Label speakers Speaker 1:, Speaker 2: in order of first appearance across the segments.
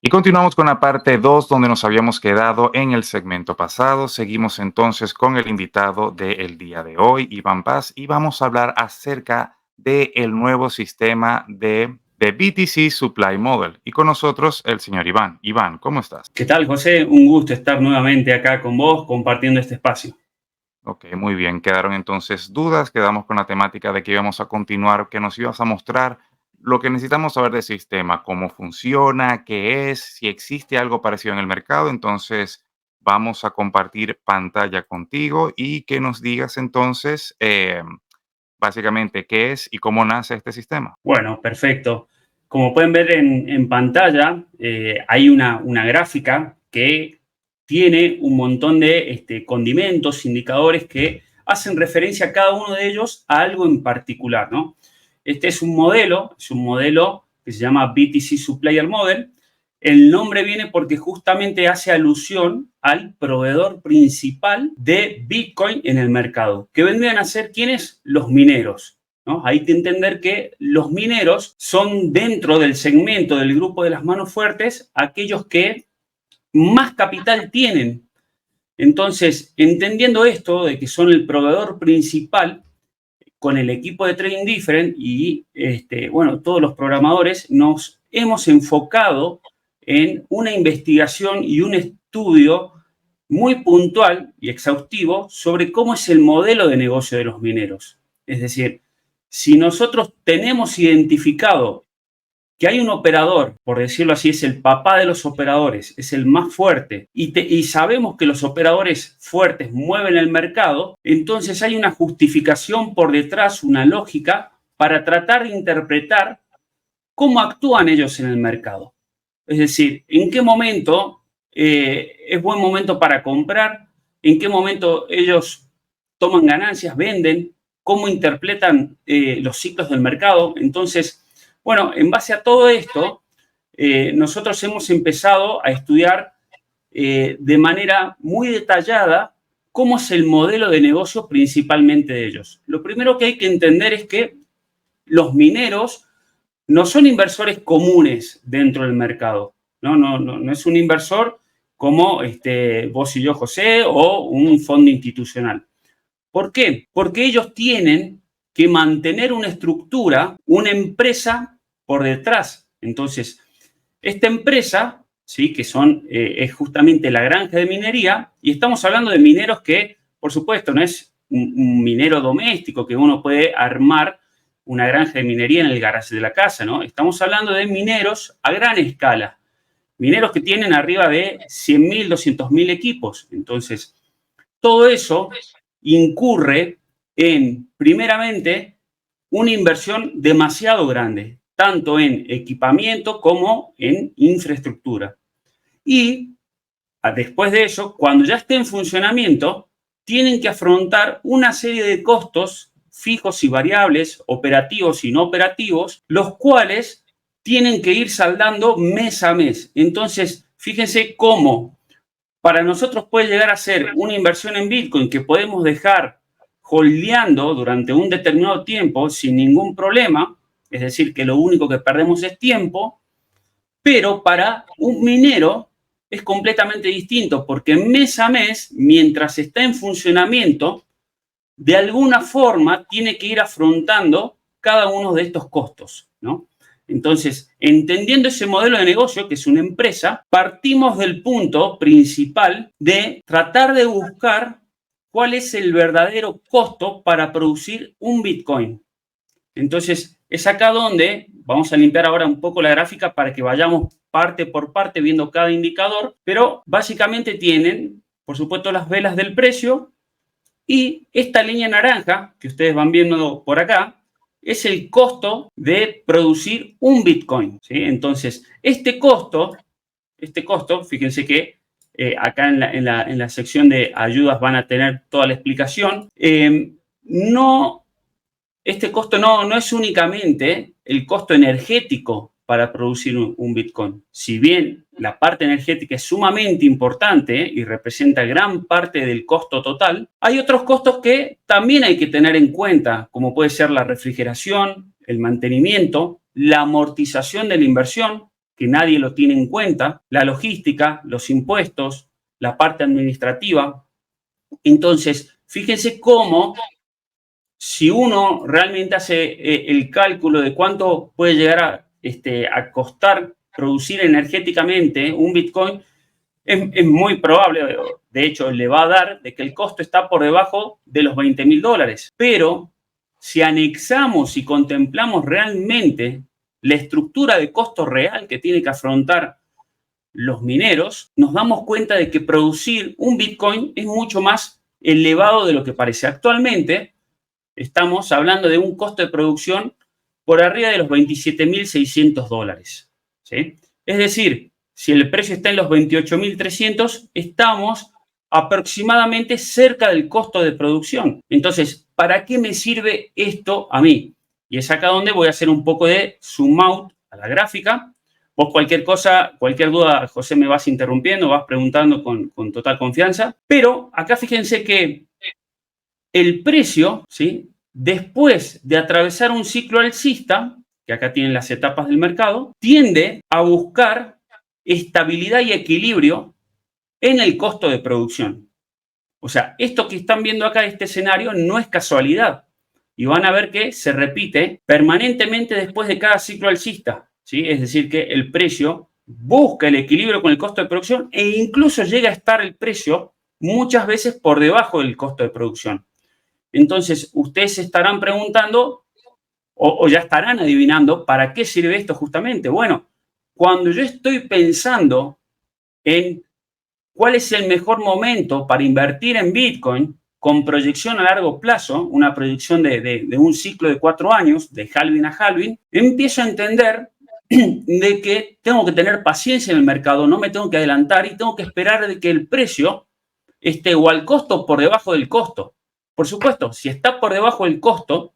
Speaker 1: Y continuamos con la parte 2 donde nos habíamos quedado en el segmento pasado. Seguimos entonces con el invitado del día de hoy, Iván Paz, y vamos a hablar acerca del nuevo sistema de BTC Supply Model. Y con nosotros el señor Iván. Iván, ¿cómo estás?
Speaker 2: ¿Qué tal, José? Un gusto estar nuevamente acá con vos compartiendo este espacio.
Speaker 1: Ok, muy bien. Quedaron entonces dudas. Quedamos con la temática de que íbamos a continuar, que nos ibas a mostrar lo que necesitamos saber del sistema, cómo funciona, qué es, si existe algo parecido en el mercado. Entonces, vamos a compartir pantalla contigo y que nos digas entonces, básicamente, qué es y cómo nace este sistema.
Speaker 2: Bueno, perfecto. Como pueden ver en pantalla, hay una gráfica que tiene un montón de condimentos, indicadores que hacen referencia a cada uno de ellos a algo en particular, ¿no? Este es un modelo que se llama BTC Supplier Model. El nombre viene porque justamente hace alusión al proveedor principal de Bitcoin en el mercado, que vendrían a ser ¿quiénes? Los mineros, ¿no? Hay que entender que los mineros son dentro del segmento del grupo de las manos fuertes aquellos que más capital tienen. Entonces, entendiendo esto de que son el proveedor principal, con el equipo de Trading Different y bueno, todos los programadores nos hemos enfocado en una investigación y un estudio muy puntual y exhaustivo sobre cómo es el modelo de negocio de los mineros. Es decir, si nosotros tenemos identificado que hay un operador, por decirlo así, es el papá de los operadores, es el más fuerte, y sabemos que los operadores fuertes mueven el mercado, entonces hay una justificación por detrás, una lógica, para tratar de interpretar cómo actúan ellos en el mercado. Es decir, en qué momento es buen momento para comprar, en qué momento ellos toman ganancias, venden, cómo interpretan los ciclos del mercado. Entonces, bueno, en base a todo esto, nosotros hemos empezado a estudiar de manera muy detallada cómo es el modelo de negocio principalmente de ellos. Lo primero que hay que entender es que los mineros no son inversores comunes dentro del mercado. No es un inversor como vos y yo, José, o un fondo institucional. ¿Por qué? Porque ellos tienen que mantener una estructura, una empresa por detrás. Entonces, esta empresa, ¿sí? Que es justamente la granja de minería, y estamos hablando de mineros que, por supuesto, no es un minero doméstico que uno puede armar una granja de minería en el garaje de la casa, ¿no? Estamos hablando de mineros a gran escala, mineros que tienen arriba de 100.000, 200.000 equipos. Entonces, todo eso incurre en, primeramente, una inversión demasiado grande, tanto en equipamiento como en infraestructura. Y después de eso, cuando ya esté en funcionamiento, tienen que afrontar una serie de costos fijos y variables, operativos y no operativos, los cuales tienen que ir saldando mes a mes. Entonces, fíjense cómo para nosotros puede llegar a ser una inversión en Bitcoin que podemos dejar holdeando durante un determinado tiempo sin ningún problema, es decir, que lo único que perdemos es tiempo, pero para un minero es completamente distinto, porque mes a mes, mientras está en funcionamiento, de alguna forma tiene que ir afrontando cada uno de estos costos, ¿no? Entonces, entendiendo ese modelo de negocio, que es una empresa, partimos del punto principal de tratar de buscar cuál es el verdadero costo para producir un Bitcoin. Entonces, es acá donde vamos a limpiar ahora un poco la gráfica para que vayamos parte por parte viendo cada indicador, pero básicamente tienen, por supuesto, las velas del precio y esta línea naranja que ustedes van viendo por acá es el costo de producir un Bitcoin, ¿sí? Entonces, este costo, fíjense que acá en la sección de ayudas van a tener toda la explicación. Este costo no es únicamente el costo energético para producir un Bitcoin. Si bien la parte energética es sumamente importante y representa gran parte del costo total, hay otros costos que también hay que tener en cuenta, como puede ser la refrigeración, el mantenimiento, la amortización de la inversión, que nadie lo tiene en cuenta, la logística, los impuestos, la parte administrativa. Entonces, fíjense cómo si uno realmente hace el cálculo de cuánto puede llegar a costar producir energéticamente un Bitcoin, es muy probable, de hecho, le va a dar de que el costo está por debajo de los $20.000. Pero si anexamos y contemplamos realmente la estructura de costo real que tiene que afrontar los mineros, nos damos cuenta de que producir un Bitcoin es mucho más elevado de lo que parece. Actualmente estamos hablando de un costo de producción por arriba de los $27.600. ¿Sí? Es decir, si el precio está en los 28.300, estamos aproximadamente cerca del costo de producción. Entonces, ¿para qué me sirve esto a mí? Y es acá donde voy a hacer un poco de zoom out a la gráfica. Vos cualquier cosa, cualquier duda, José, me vas interrumpiendo, vas preguntando con total confianza. Pero acá fíjense que el precio, ¿sí?, después de atravesar un ciclo alcista, que acá tienen las etapas del mercado, tiende a buscar estabilidad y equilibrio en el costo de producción. O sea, esto que están viendo acá, este escenario, no es casualidad. Y van a ver que se repite permanentemente después de cada ciclo alcista, ¿sí? Es decir, que el precio busca el equilibrio con el costo de producción e incluso llega a estar el precio muchas veces por debajo del costo de producción. Entonces, ustedes se estarán preguntando o ya estarán adivinando para qué sirve esto justamente. Bueno, cuando yo estoy pensando en cuál es el mejor momento para invertir en Bitcoin con proyección a largo plazo, una proyección de un ciclo de 4 años, de halving a halving, empiezo a entender de que tengo que tener paciencia en el mercado, no me tengo que adelantar y tengo que esperar de que el precio esté o al costo o por debajo del costo. Por supuesto, si está por debajo del costo,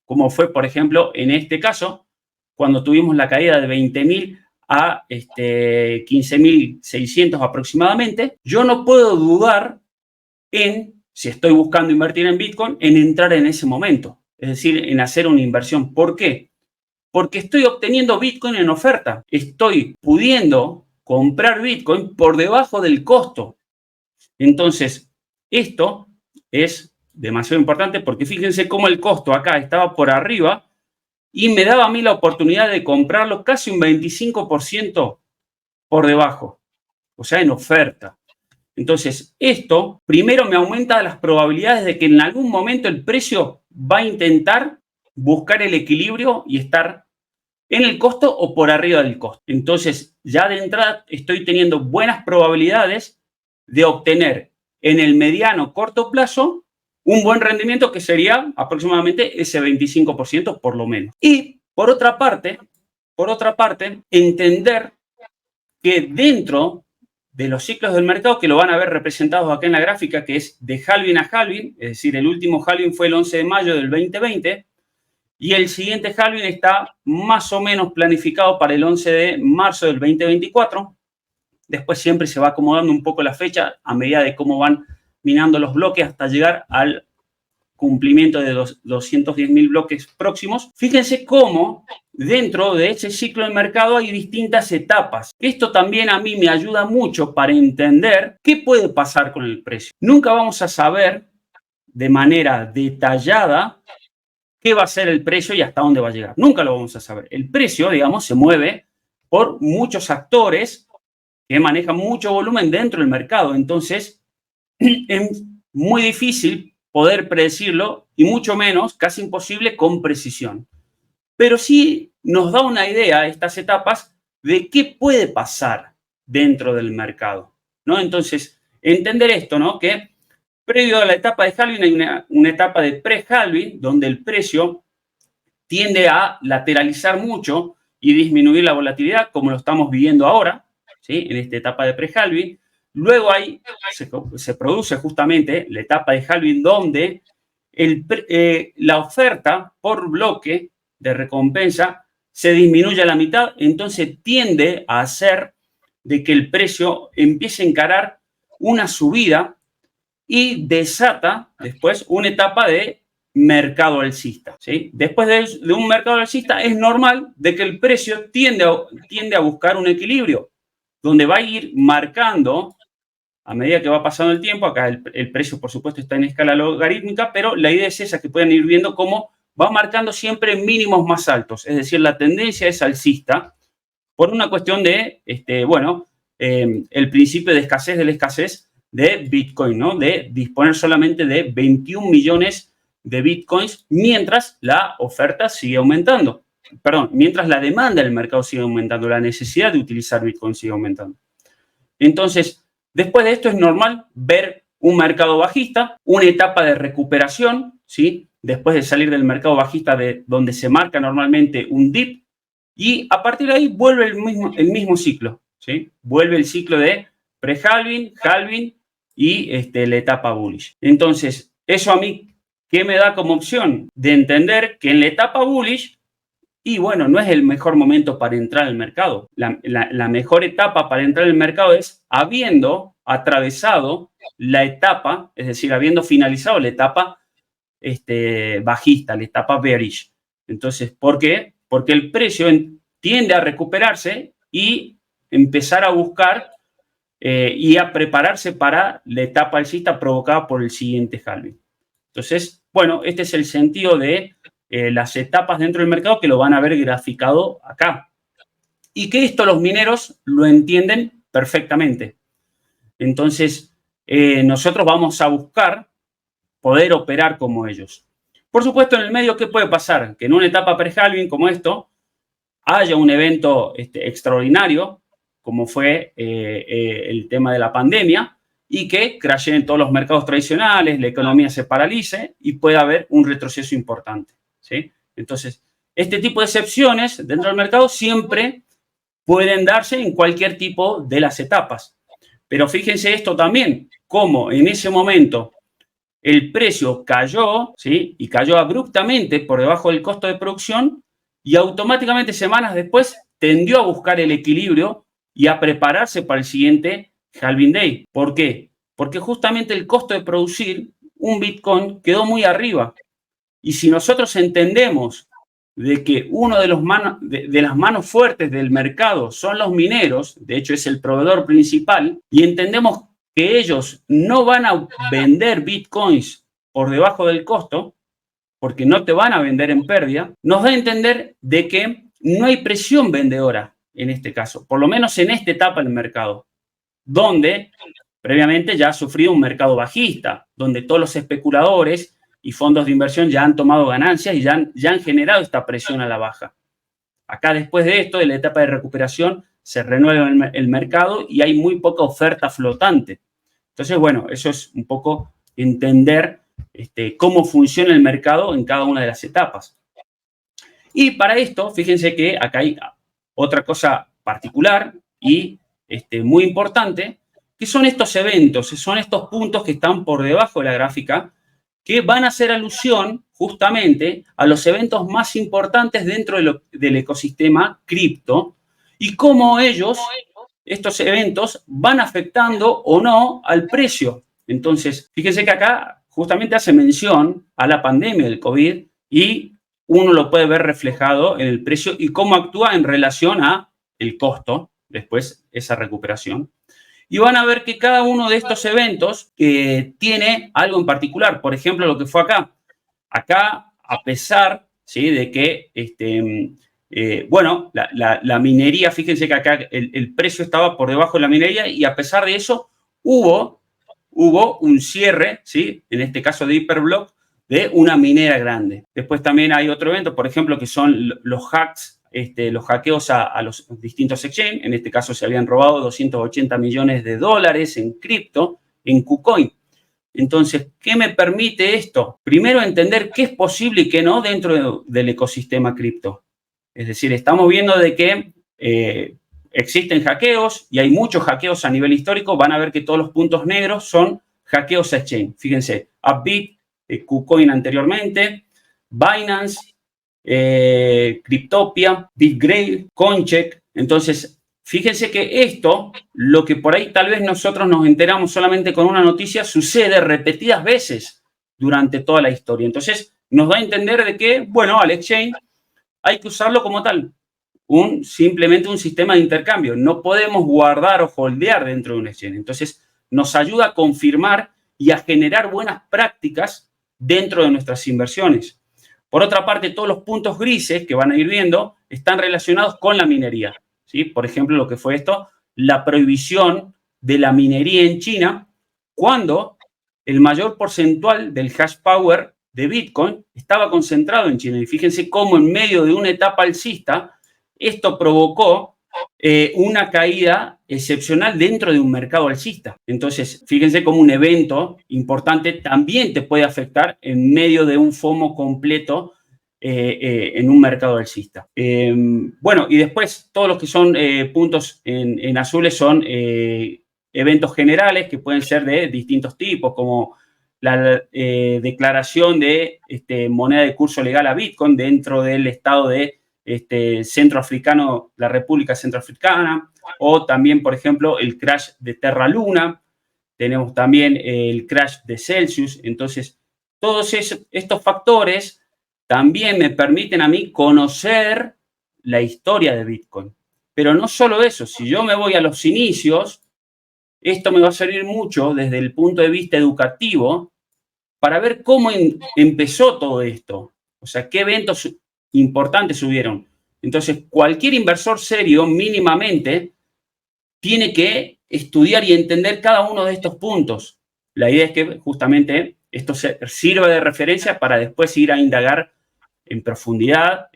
Speaker 2: como fue, por ejemplo, en este caso, cuando tuvimos la caída de 20.000 a 15.600 aproximadamente, yo no puedo dudar en, si estoy buscando invertir en Bitcoin, en entrar en ese momento, es decir, en hacer una inversión. ¿Por qué? Porque estoy obteniendo Bitcoin en oferta, estoy pudiendo comprar Bitcoin por debajo del costo. Entonces, esto es demasiado importante porque fíjense cómo el costo acá estaba por arriba y me daba a mí la oportunidad de comprarlo casi un 25% por debajo, o sea, en oferta. Entonces, esto primero me aumenta las probabilidades de que en algún momento el precio va a intentar buscar el equilibrio y estar en el costo o por arriba del costo. Entonces, ya de entrada estoy teniendo buenas probabilidades de obtener en el mediano corto plazo un buen rendimiento que sería aproximadamente ese 25% por lo menos. Y por otra parte, entender que dentro de los ciclos del mercado, que lo van a ver representados acá en la gráfica, que es de halving a halving, es decir, el último halving fue el 11 de mayo del 2020, y el siguiente halving está más o menos planificado para el 11 de marzo del 2024. Después siempre se va acomodando un poco la fecha a medida de cómo van minando los bloques hasta llegar al cumplimiento de los 210.000 bloques próximos. Fíjense cómo dentro de ese ciclo de mercado hay distintas etapas. Esto también a mí me ayuda mucho para entender qué puede pasar con el precio. Nunca vamos a saber de manera detallada qué va a ser el precio y hasta dónde va a llegar. Nunca lo vamos a saber. El precio, digamos, se mueve por muchos actores que manejan mucho volumen dentro del mercado. Entonces, es muy difícil poder predecirlo y mucho menos, casi imposible, con precisión. Pero sí nos da una idea estas etapas de qué puede pasar dentro del mercado, ¿no? Entonces, entender esto, ¿no? Que previo a la etapa de halving hay una etapa de pre-halving donde el precio tiende a lateralizar mucho y disminuir la volatilidad, como lo estamos viviendo ahora, ¿sí?, en esta etapa de pre-halving. Luego se produce justamente la etapa de halving donde la oferta por bloque de recompensa se disminuye a la mitad, entonces tiende a hacer de que el precio empiece a encarar una subida y desata después una etapa de mercado alcista, ¿sí? Después de un mercado alcista es normal de que el precio tiende a buscar un equilibrio, donde va a ir marcando a medida que va pasando el tiempo. Acá el precio, por supuesto, está en escala logarítmica, pero la idea es esa, que puedan ir viendo cómo va marcando siempre mínimos más altos. Es decir, la tendencia es alcista por una cuestión de, el principio de escasez de la escasez de Bitcoin, ¿no? De disponer solamente de 21 millones de Bitcoins mientras la oferta sigue aumentando. Perdón, mientras la demanda del mercado sigue aumentando, la necesidad de utilizar Bitcoin sigue aumentando. Entonces, después de esto es normal ver un mercado bajista, una etapa de recuperación, ¿sí? Después de salir del mercado bajista de donde se marca normalmente un dip, y a partir de ahí vuelve el mismo ciclo, ¿sí? Vuelve el ciclo de pre-halving, halving y la etapa bullish. Entonces, eso a mí, ¿qué me da como opción? De entender que en la etapa bullish, y bueno, no es el mejor momento para entrar al mercado. La mejor etapa para entrar al mercado es habiendo atravesado la etapa, es decir, habiendo finalizado la etapa bajista, la etapa bearish. Entonces, ¿por qué? Porque el precio tiende a recuperarse y empezar a buscar y a prepararse para la etapa alcista provocada por el siguiente halving. Entonces, bueno, este es el sentido de las etapas dentro del mercado, que lo van a ver graficado acá. Y que esto los mineros lo entienden perfectamente. Entonces, nosotros vamos a buscar poder operar como ellos. Por supuesto, en el medio, ¿qué puede pasar? Que en una etapa pre-halving como esto haya un evento extraordinario, como fue el tema de la pandemia, y que crasheen todos los mercados tradicionales, la economía se paralice y pueda haber un retroceso importante, ¿sí? Entonces, este tipo de excepciones dentro del mercado siempre pueden darse en cualquier tipo de las etapas. Pero fíjense esto también, cómo en ese momento el precio cayó, ¿sí? Y cayó abruptamente por debajo del costo de producción, y automáticamente semanas después tendió a buscar el equilibrio y a prepararse para el siguiente halving day. ¿Por qué? Porque justamente el costo de producir un Bitcoin quedó muy arriba. Y si nosotros entendemos de que uno de las manos fuertes del mercado son los mineros, de hecho es el proveedor principal, y entendemos que ellos no van a vender Bitcoins por debajo del costo, porque no te van a vender en pérdida, nos da a entender de que no hay presión vendedora en este caso, por lo menos en esta etapa del mercado, donde previamente ya ha sufrido un mercado bajista, donde todos los especuladores y fondos de inversión ya han tomado ganancias y ya han generado esta presión a la baja. Acá, después de esto, de la etapa de recuperación, se renueva el mercado y hay muy poca oferta flotante. Entonces, bueno, eso es un poco entender cómo funciona el mercado en cada una de las etapas. Y para esto, fíjense que acá hay otra cosa particular y muy importante, que son estos eventos, son estos puntos que están por debajo de la gráfica, que van a hacer alusión justamente a los eventos más importantes dentro del ecosistema cripto y cómo estos eventos van afectando o no al precio. Entonces, fíjense que acá justamente hace mención a la pandemia del COVID y uno lo puede ver reflejado en el precio y cómo actúa en relación a el costo, después esa recuperación. Y van a ver que cada uno de estos eventos tiene algo en particular. Por ejemplo, lo que fue acá. Acá, a pesar, ¿sí?, de que, la minería, fíjense que acá el precio estaba por debajo de la minería y a pesar de eso hubo un cierre, ¿sí?, en este caso de Hyperblock, de una minera grande. Después también hay otro evento, por ejemplo, que son los hacks, los hackeos a los distintos exchanges. En este caso se habían robado 280 millones de dólares en cripto, en KuCoin. Entonces, ¿qué me permite esto? Primero, entender qué es posible y qué no dentro del ecosistema cripto. Es decir, estamos viendo de que existen hackeos y hay muchos hackeos a nivel histórico. Van a ver que todos los puntos negros son hackeos a exchange. Fíjense, Upbit, KuCoin anteriormente, Binance, Cryptopia, BitGrail, Coincheck. Entonces, fíjense que esto, lo que por ahí tal vez nosotros nos enteramos solamente con una noticia, sucede repetidas veces durante toda la historia. Entonces, nos da a entender de que, bueno, al exchange hay que usarlo como tal, simplemente un sistema de intercambio. No podemos guardar o holdear dentro de un exchange. Entonces, nos ayuda a confirmar y a generar buenas prácticas dentro de nuestras inversiones. Por otra parte, todos los puntos grises que van a ir viendo están relacionados con la minería, ¿sí? Por ejemplo, lo que fue esto, la prohibición de la minería en China, cuando el mayor porcentual del hash power de Bitcoin estaba concentrado en China. Y fíjense cómo en medio de una etapa alcista, esto provocó una caída excepcional dentro de un mercado alcista. Entonces, fíjense cómo un evento importante también te puede afectar en medio de un FOMO completo en un mercado alcista. Bueno, y después todos los que son puntos en azules son eventos generales que pueden ser de distintos tipos, como la declaración de moneda de curso legal a Bitcoin dentro del estado de centroafricano, la República Centroafricana, o también, por ejemplo, el crash de Terra Luna. Tenemos también el crash de Celsius. Entonces, todos estos factores también me permiten a mí conocer la historia de Bitcoin. Pero no solo eso, si yo me voy a los inicios, esto me va a servir mucho desde el punto de vista educativo para ver cómo empezó todo esto. O sea, qué eventos importantes hubieron. Entonces, cualquier inversor serio mínimamente tiene que estudiar y entender cada uno de estos puntos. La idea es que justamente esto sirva de referencia para después ir a indagar en profundidad,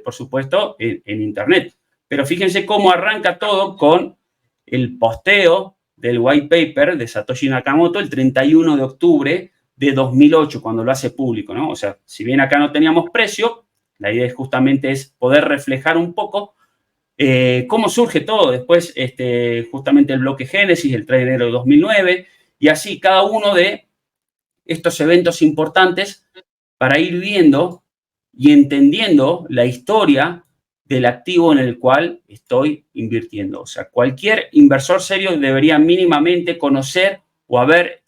Speaker 2: por supuesto, en Internet. Pero fíjense cómo arranca todo con el posteo del white paper de Satoshi Nakamoto el 31 de octubre de 2008, cuando lo hace público, ¿no? O sea, si bien acá no teníamos precio, la idea justamente es poder reflejar un poco cómo surge todo. Después, justamente el bloque Génesis, el 3 de enero de 2009, y así cada uno de estos eventos importantes para ir viendo y entendiendo la historia del activo en el cual estoy invirtiendo. O sea, cualquier inversor serio debería mínimamente conocer o haber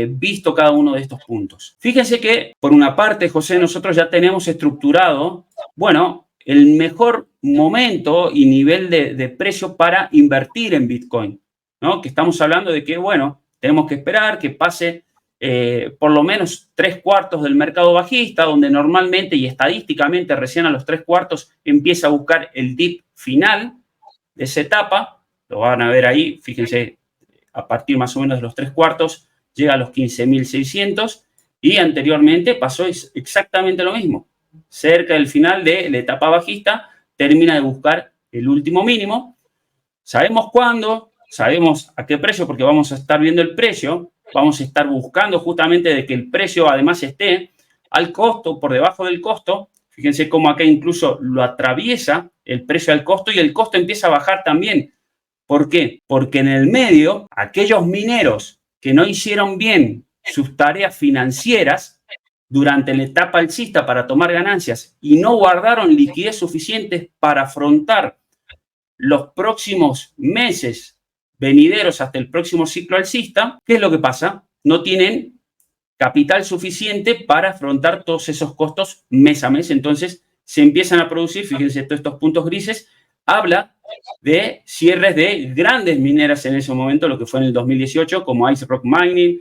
Speaker 2: visto cada uno de estos puntos. Fíjense que, por una parte, José, nosotros ya tenemos estructurado, bueno, el mejor momento y nivel de precio para invertir en Bitcoin, ¿no? Que estamos hablando de que, bueno, tenemos que esperar que pase por lo menos 3/4 del mercado bajista, donde normalmente y estadísticamente recién a los 3/4 empieza a buscar el dip final de esa etapa. Lo van a ver ahí, fíjense, a partir más o menos de los 3/4 llega a los 15.600 y anteriormente pasó exactamente lo mismo. Cerca del final de la etapa bajista termina de buscar el último mínimo. Sabemos cuándo, sabemos a qué precio, porque vamos a estar viendo el precio. Vamos a estar buscando justamente de que el precio además esté al costo, por debajo del costo. Fíjense cómo acá incluso lo atraviesa el precio al costo y el costo empieza a bajar también. ¿Por qué? Porque en el medio, aquellos mineros que no hicieron bien sus tareas financieras durante la etapa alcista para tomar ganancias y no guardaron liquidez suficiente para afrontar los próximos meses venideros hasta el próximo ciclo alcista, ¿qué es lo que pasa? No tienen capital suficiente para afrontar todos esos costos mes a mes. Entonces se empiezan a producir, fíjense, todos estos puntos grises, habla de cierres de grandes mineras en ese momento, lo que fue en el 2018, como Ice Rock Mining,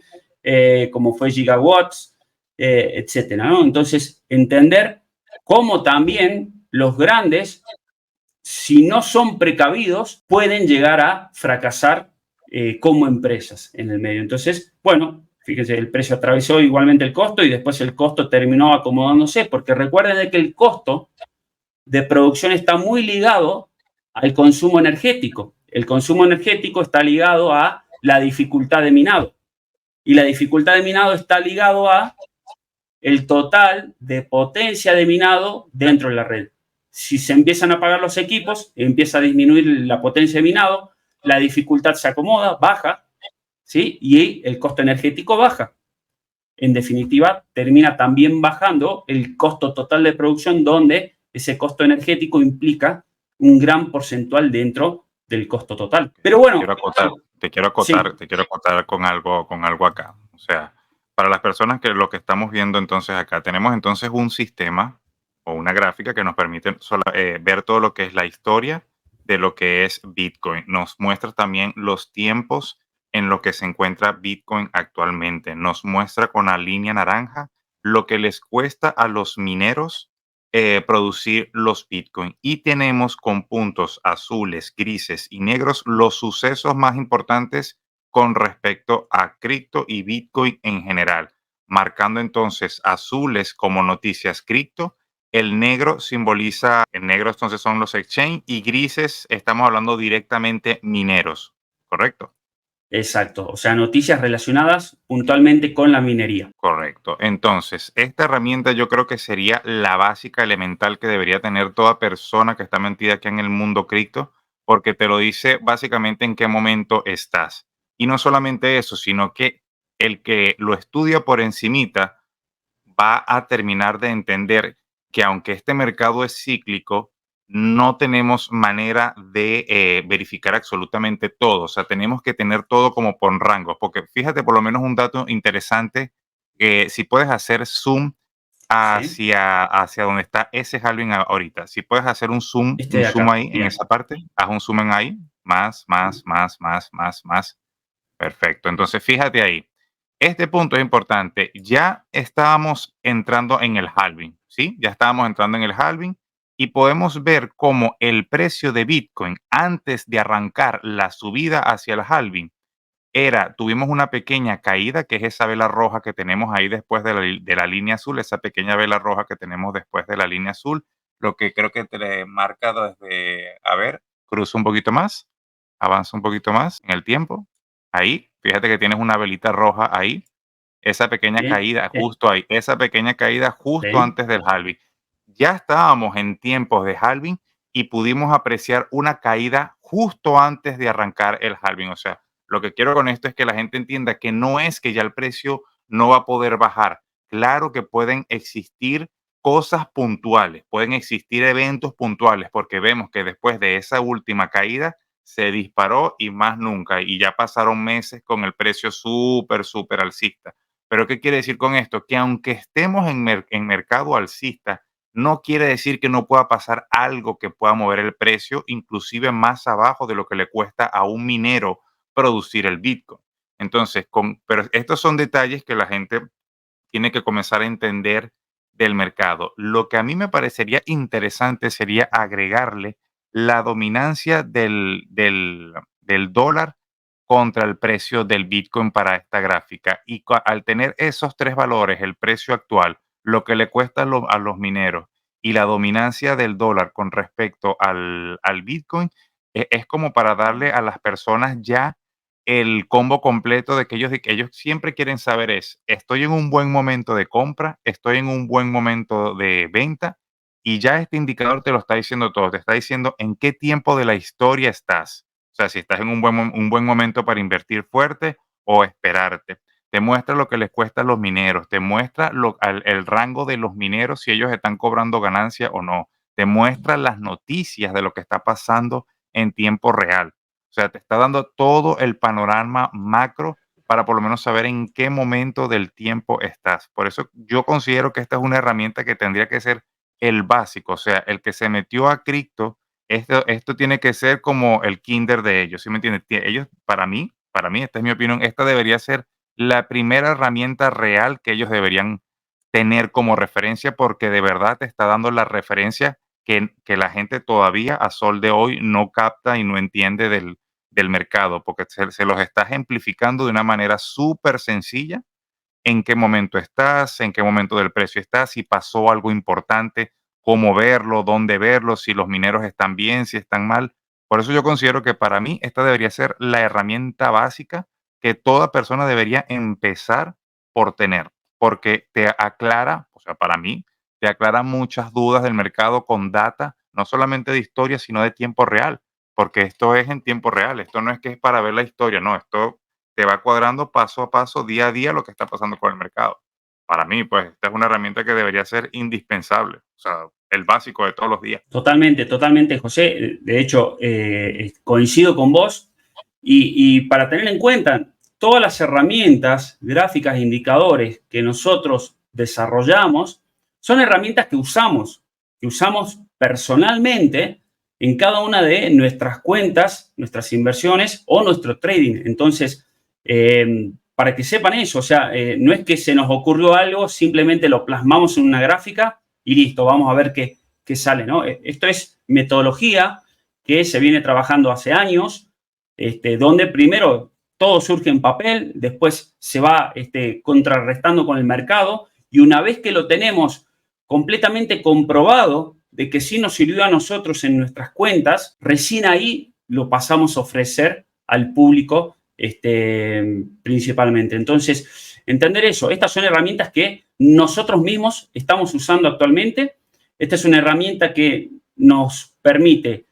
Speaker 2: como fue Gigawatts, etcétera, ¿no? Entonces, entender cómo también los grandes, si no son precavidos, pueden llegar a fracasar como empresas en el medio. Entonces, bueno, fíjense, el precio atravesó igualmente el costo y después el costo terminó acomodándose, porque recuerden de que el costo de producción está muy ligado al consumo energético. El consumo energético está ligado a la dificultad de minado. Y la dificultad de minado está ligado a el total de potencia de minado dentro de la red. Si se empiezan a apagar los equipos, empieza a disminuir la potencia de minado, la dificultad se acomoda, baja, ¿sí? Y el costo energético baja. En definitiva, termina también bajando el costo total de producción, donde ese costo energético implica un gran porcentual dentro del costo total. Pero bueno.
Speaker 1: Te quiero acotar con algo acá. O sea, para las personas que lo que estamos viendo entonces acá, tenemos entonces un sistema o una gráfica que nos permite ver todo lo que es la historia de lo que es Bitcoin. Nos muestra también los tiempos en lo que se encuentra Bitcoin actualmente. Nos muestra con la línea naranja lo que les cuesta a los mineros producir los Bitcoin. Y tenemos con puntos azules, grises y negros los sucesos más importantes con respecto a cripto y Bitcoin en general, marcando entonces azules como noticias cripto, el negro simboliza, el negro entonces son los exchange y grises estamos hablando directamente mineros, ¿correcto?
Speaker 2: Exacto, o sea, noticias relacionadas puntualmente con la minería.
Speaker 1: Correcto. Entonces, esta herramienta yo creo que sería la básica elemental que debería tener toda persona que está metida aquí en el mundo cripto, porque te lo dice básicamente en qué momento estás. Y no solamente eso, sino que el que lo estudia por encimita va a terminar de entender que aunque este mercado es cíclico, no tenemos manera de verificar absolutamente todo. O sea, tenemos que tener todo como por rangos, porque fíjate por lo menos un dato interesante, si puedes hacer zoom
Speaker 2: ¿Sí?
Speaker 1: hacia donde está ese halving ahorita, si puedes hacer
Speaker 2: Este
Speaker 1: un
Speaker 2: de
Speaker 1: zoom
Speaker 2: acá,
Speaker 1: ahí en
Speaker 2: bien.
Speaker 1: esa parte, haz un zoom en ahí, más, más, más, más, más, más. Perfecto. Entonces, fíjate ahí. Este punto es importante. Ya estábamos entrando en el halving, ¿sí? Ya estábamos entrando en el halving y podemos ver cómo el precio de Bitcoin antes de arrancar la subida hacia el halving tuvimos una pequeña caída, que es esa vela roja que tenemos ahí después de la línea azul, esa pequeña vela roja que tenemos después de la línea azul, lo que creo que te marca desde, a ver, cruza un poquito más, avanza un poquito más en el tiempo, ahí, fíjate que tienes una velita roja ahí, esa pequeña
Speaker 2: Bien.
Speaker 1: caída justo ahí, esa pequeña caída justo
Speaker 2: Sí.
Speaker 1: antes del halving. Ya estábamos en tiempos de halving y pudimos apreciar una caída justo antes de arrancar el halving. O sea, lo que quiero con esto es que la gente entienda que no es que ya el precio no va a poder bajar. Claro que pueden existir cosas puntuales, pueden existir eventos puntuales, porque vemos que después de esa última caída se disparó y más nunca, y ya pasaron meses con el precio súper, súper alcista. Pero ¿qué quiere decir con esto? Que aunque estemos en mercado alcista, no quiere decir que no pueda pasar algo que pueda mover el precio, inclusive más abajo de lo que le cuesta a un minero producir el Bitcoin. Entonces, pero estos son detalles que la gente tiene que comenzar a entender del mercado. Lo que a mí me parecería interesante sería agregarle la dominancia del dólar contra el precio del Bitcoin para esta gráfica. Y al tener esos tres valores, el precio actual, lo que le cuesta a los mineros y la dominancia del dólar con respecto al Bitcoin, es como para darle a las personas ya el combo completo de que ellos siempre quieren saber es, estoy en un buen momento de compra, estoy en un buen momento de venta y ya este indicador te lo está diciendo todo, te está diciendo en qué tiempo de la historia estás. O sea, si estás en un buen momento para invertir fuerte o esperarte. Te muestra lo que les cuesta a los mineros, te muestra el rango de los mineros, si ellos están cobrando ganancia o no, te muestra las noticias de lo que está pasando en tiempo real. O sea, te está dando todo el panorama macro para por lo menos saber en qué momento del tiempo estás. Por eso yo considero que esta es una herramienta que tendría que ser el básico, o sea, el que se metió a cripto, esto tiene que ser como el kinder de ellos, ¿sí me entiendes? Ellos, para mí, esta es mi opinión, esta debería ser la primera herramienta real que ellos deberían tener como referencia porque de verdad te está dando la referencia que la gente todavía a sol de hoy no capta y no entiende del mercado, porque se los está ejemplificando de una manera súper sencilla en qué momento estás, en qué momento del precio estás, si pasó algo importante, cómo verlo, dónde verlo, si los mineros están bien, si están mal. Por eso yo considero que para mí esta debería ser la herramienta básica que toda persona debería empezar por tener, porque te aclara, o sea, para mí, te aclara muchas dudas del mercado con data, no solamente de historia, sino de tiempo real, porque esto es en tiempo real, esto no es que es para ver la historia, no, esto te va cuadrando paso a paso, día a día, lo que está pasando con el mercado. Para mí, pues, esta es una herramienta que debería ser indispensable, o sea, el básico de todos los días.
Speaker 2: Totalmente, totalmente, José. De hecho, coincido con vos. Y para tener en cuenta, todas las herramientas gráficas e indicadores que nosotros desarrollamos son herramientas que usamos personalmente en cada una de nuestras cuentas, nuestras inversiones o nuestro trading. Entonces, para que sepan eso, o sea, no es que se nos ocurrió algo, simplemente lo plasmamos en una gráfica y listo, vamos a ver qué sale, ¿no? Esto es metodología que se viene trabajando hace años, donde primero todo surge en papel, después se va contrarrestando con el mercado y una vez que lo tenemos completamente comprobado de que sí nos sirvió a nosotros en nuestras cuentas, recién ahí lo pasamos a ofrecer al público principalmente. Entonces, entender eso. Estas son herramientas que nosotros mismos estamos usando actualmente. Esta es una herramienta que nos permite,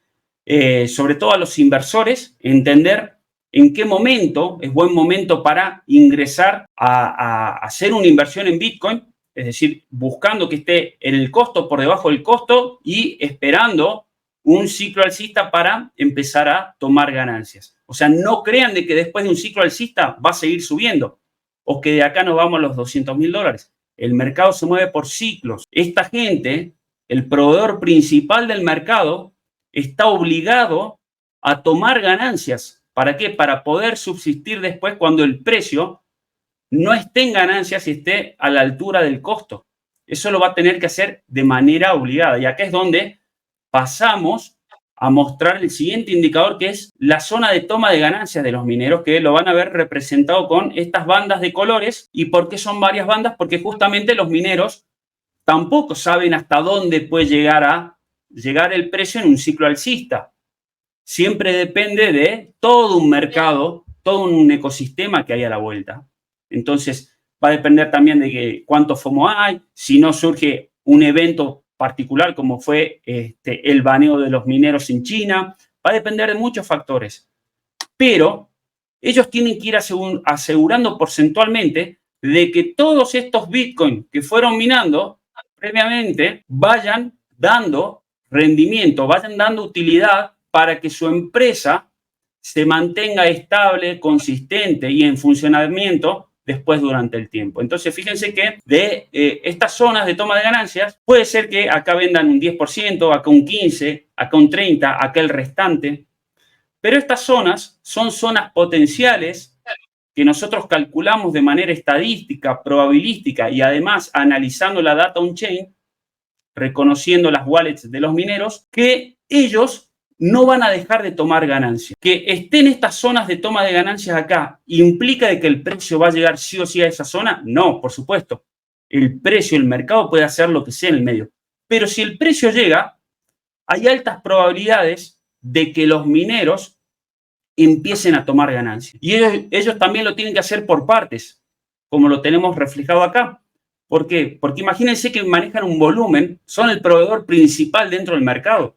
Speaker 2: sobre todo a los inversores, entender en qué momento es buen momento para ingresar a hacer una inversión en Bitcoin, es decir, buscando que esté en el costo, por debajo del costo y esperando un ciclo alcista para empezar a tomar ganancias. O sea, no crean de que después de un ciclo alcista va a seguir subiendo o que de acá nos vamos a los $200.000. El mercado se mueve por ciclos. Esta gente, el proveedor principal del mercado, está obligado a tomar ganancias. ¿Para qué? Para poder subsistir después cuando el precio no esté en ganancias y esté a la altura del costo. Eso lo va a tener que hacer de manera obligada. Y acá es donde pasamos a mostrar el siguiente indicador, que es la zona de toma de ganancias de los mineros, que lo van a ver representado con estas bandas de colores. ¿Y por qué son varias bandas? Porque justamente los mineros tampoco saben hasta dónde puede llegar el precio en un ciclo alcista. Siempre depende de todo un mercado, todo un ecosistema que hay a la vuelta. Entonces, va a depender también de cuánto FOMO hay, si no surge un evento particular como fue el baneo de los mineros en China. Va a depender de muchos factores. Pero ellos tienen que ir asegurando porcentualmente de que todos estos Bitcoin que fueron minando previamente vayan dando rendimiento, vayan dando utilidad para que su empresa se mantenga estable, consistente y en funcionamiento después durante el tiempo. Entonces, fíjense que de estas zonas de toma de ganancias, puede ser que acá vendan un 10%, acá un 15%, acá un 30%, acá el restante. Pero estas zonas son zonas potenciales que nosotros calculamos de manera estadística, probabilística y además analizando la data on-chain, reconociendo las wallets de los mineros, que ellos no van a dejar de tomar ganancias. Que estén estas zonas de toma de ganancias acá, ¿implica de que el precio va a llegar sí o sí a esa zona? No, por supuesto. El precio, el mercado puede hacer lo que sea en el medio. Pero si el precio llega, hay altas probabilidades de que los mineros empiecen a tomar ganancias. Y ellos también lo tienen que hacer por partes, como lo tenemos reflejado acá. ¿Por qué? Porque imagínense que manejan un volumen, son el proveedor principal dentro del mercado.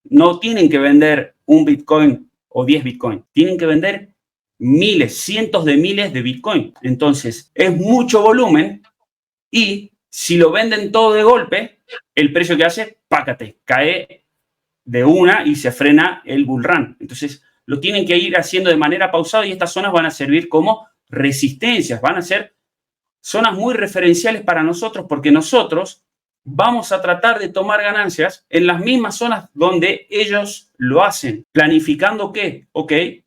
Speaker 2: No tienen que vender un Bitcoin o 10 Bitcoin. Tienen que vender miles, cientos de miles de Bitcoin. Entonces, es mucho volumen y si lo venden todo de golpe, el precio que hace, pácate, cae de una y se frena el bull run. Entonces, lo tienen que ir haciendo de manera pausada y estas zonas van a servir como resistencias, van a ser zonas muy referenciales para nosotros porque nosotros vamos a tratar de tomar ganancias en las mismas zonas donde ellos lo hacen, planificando que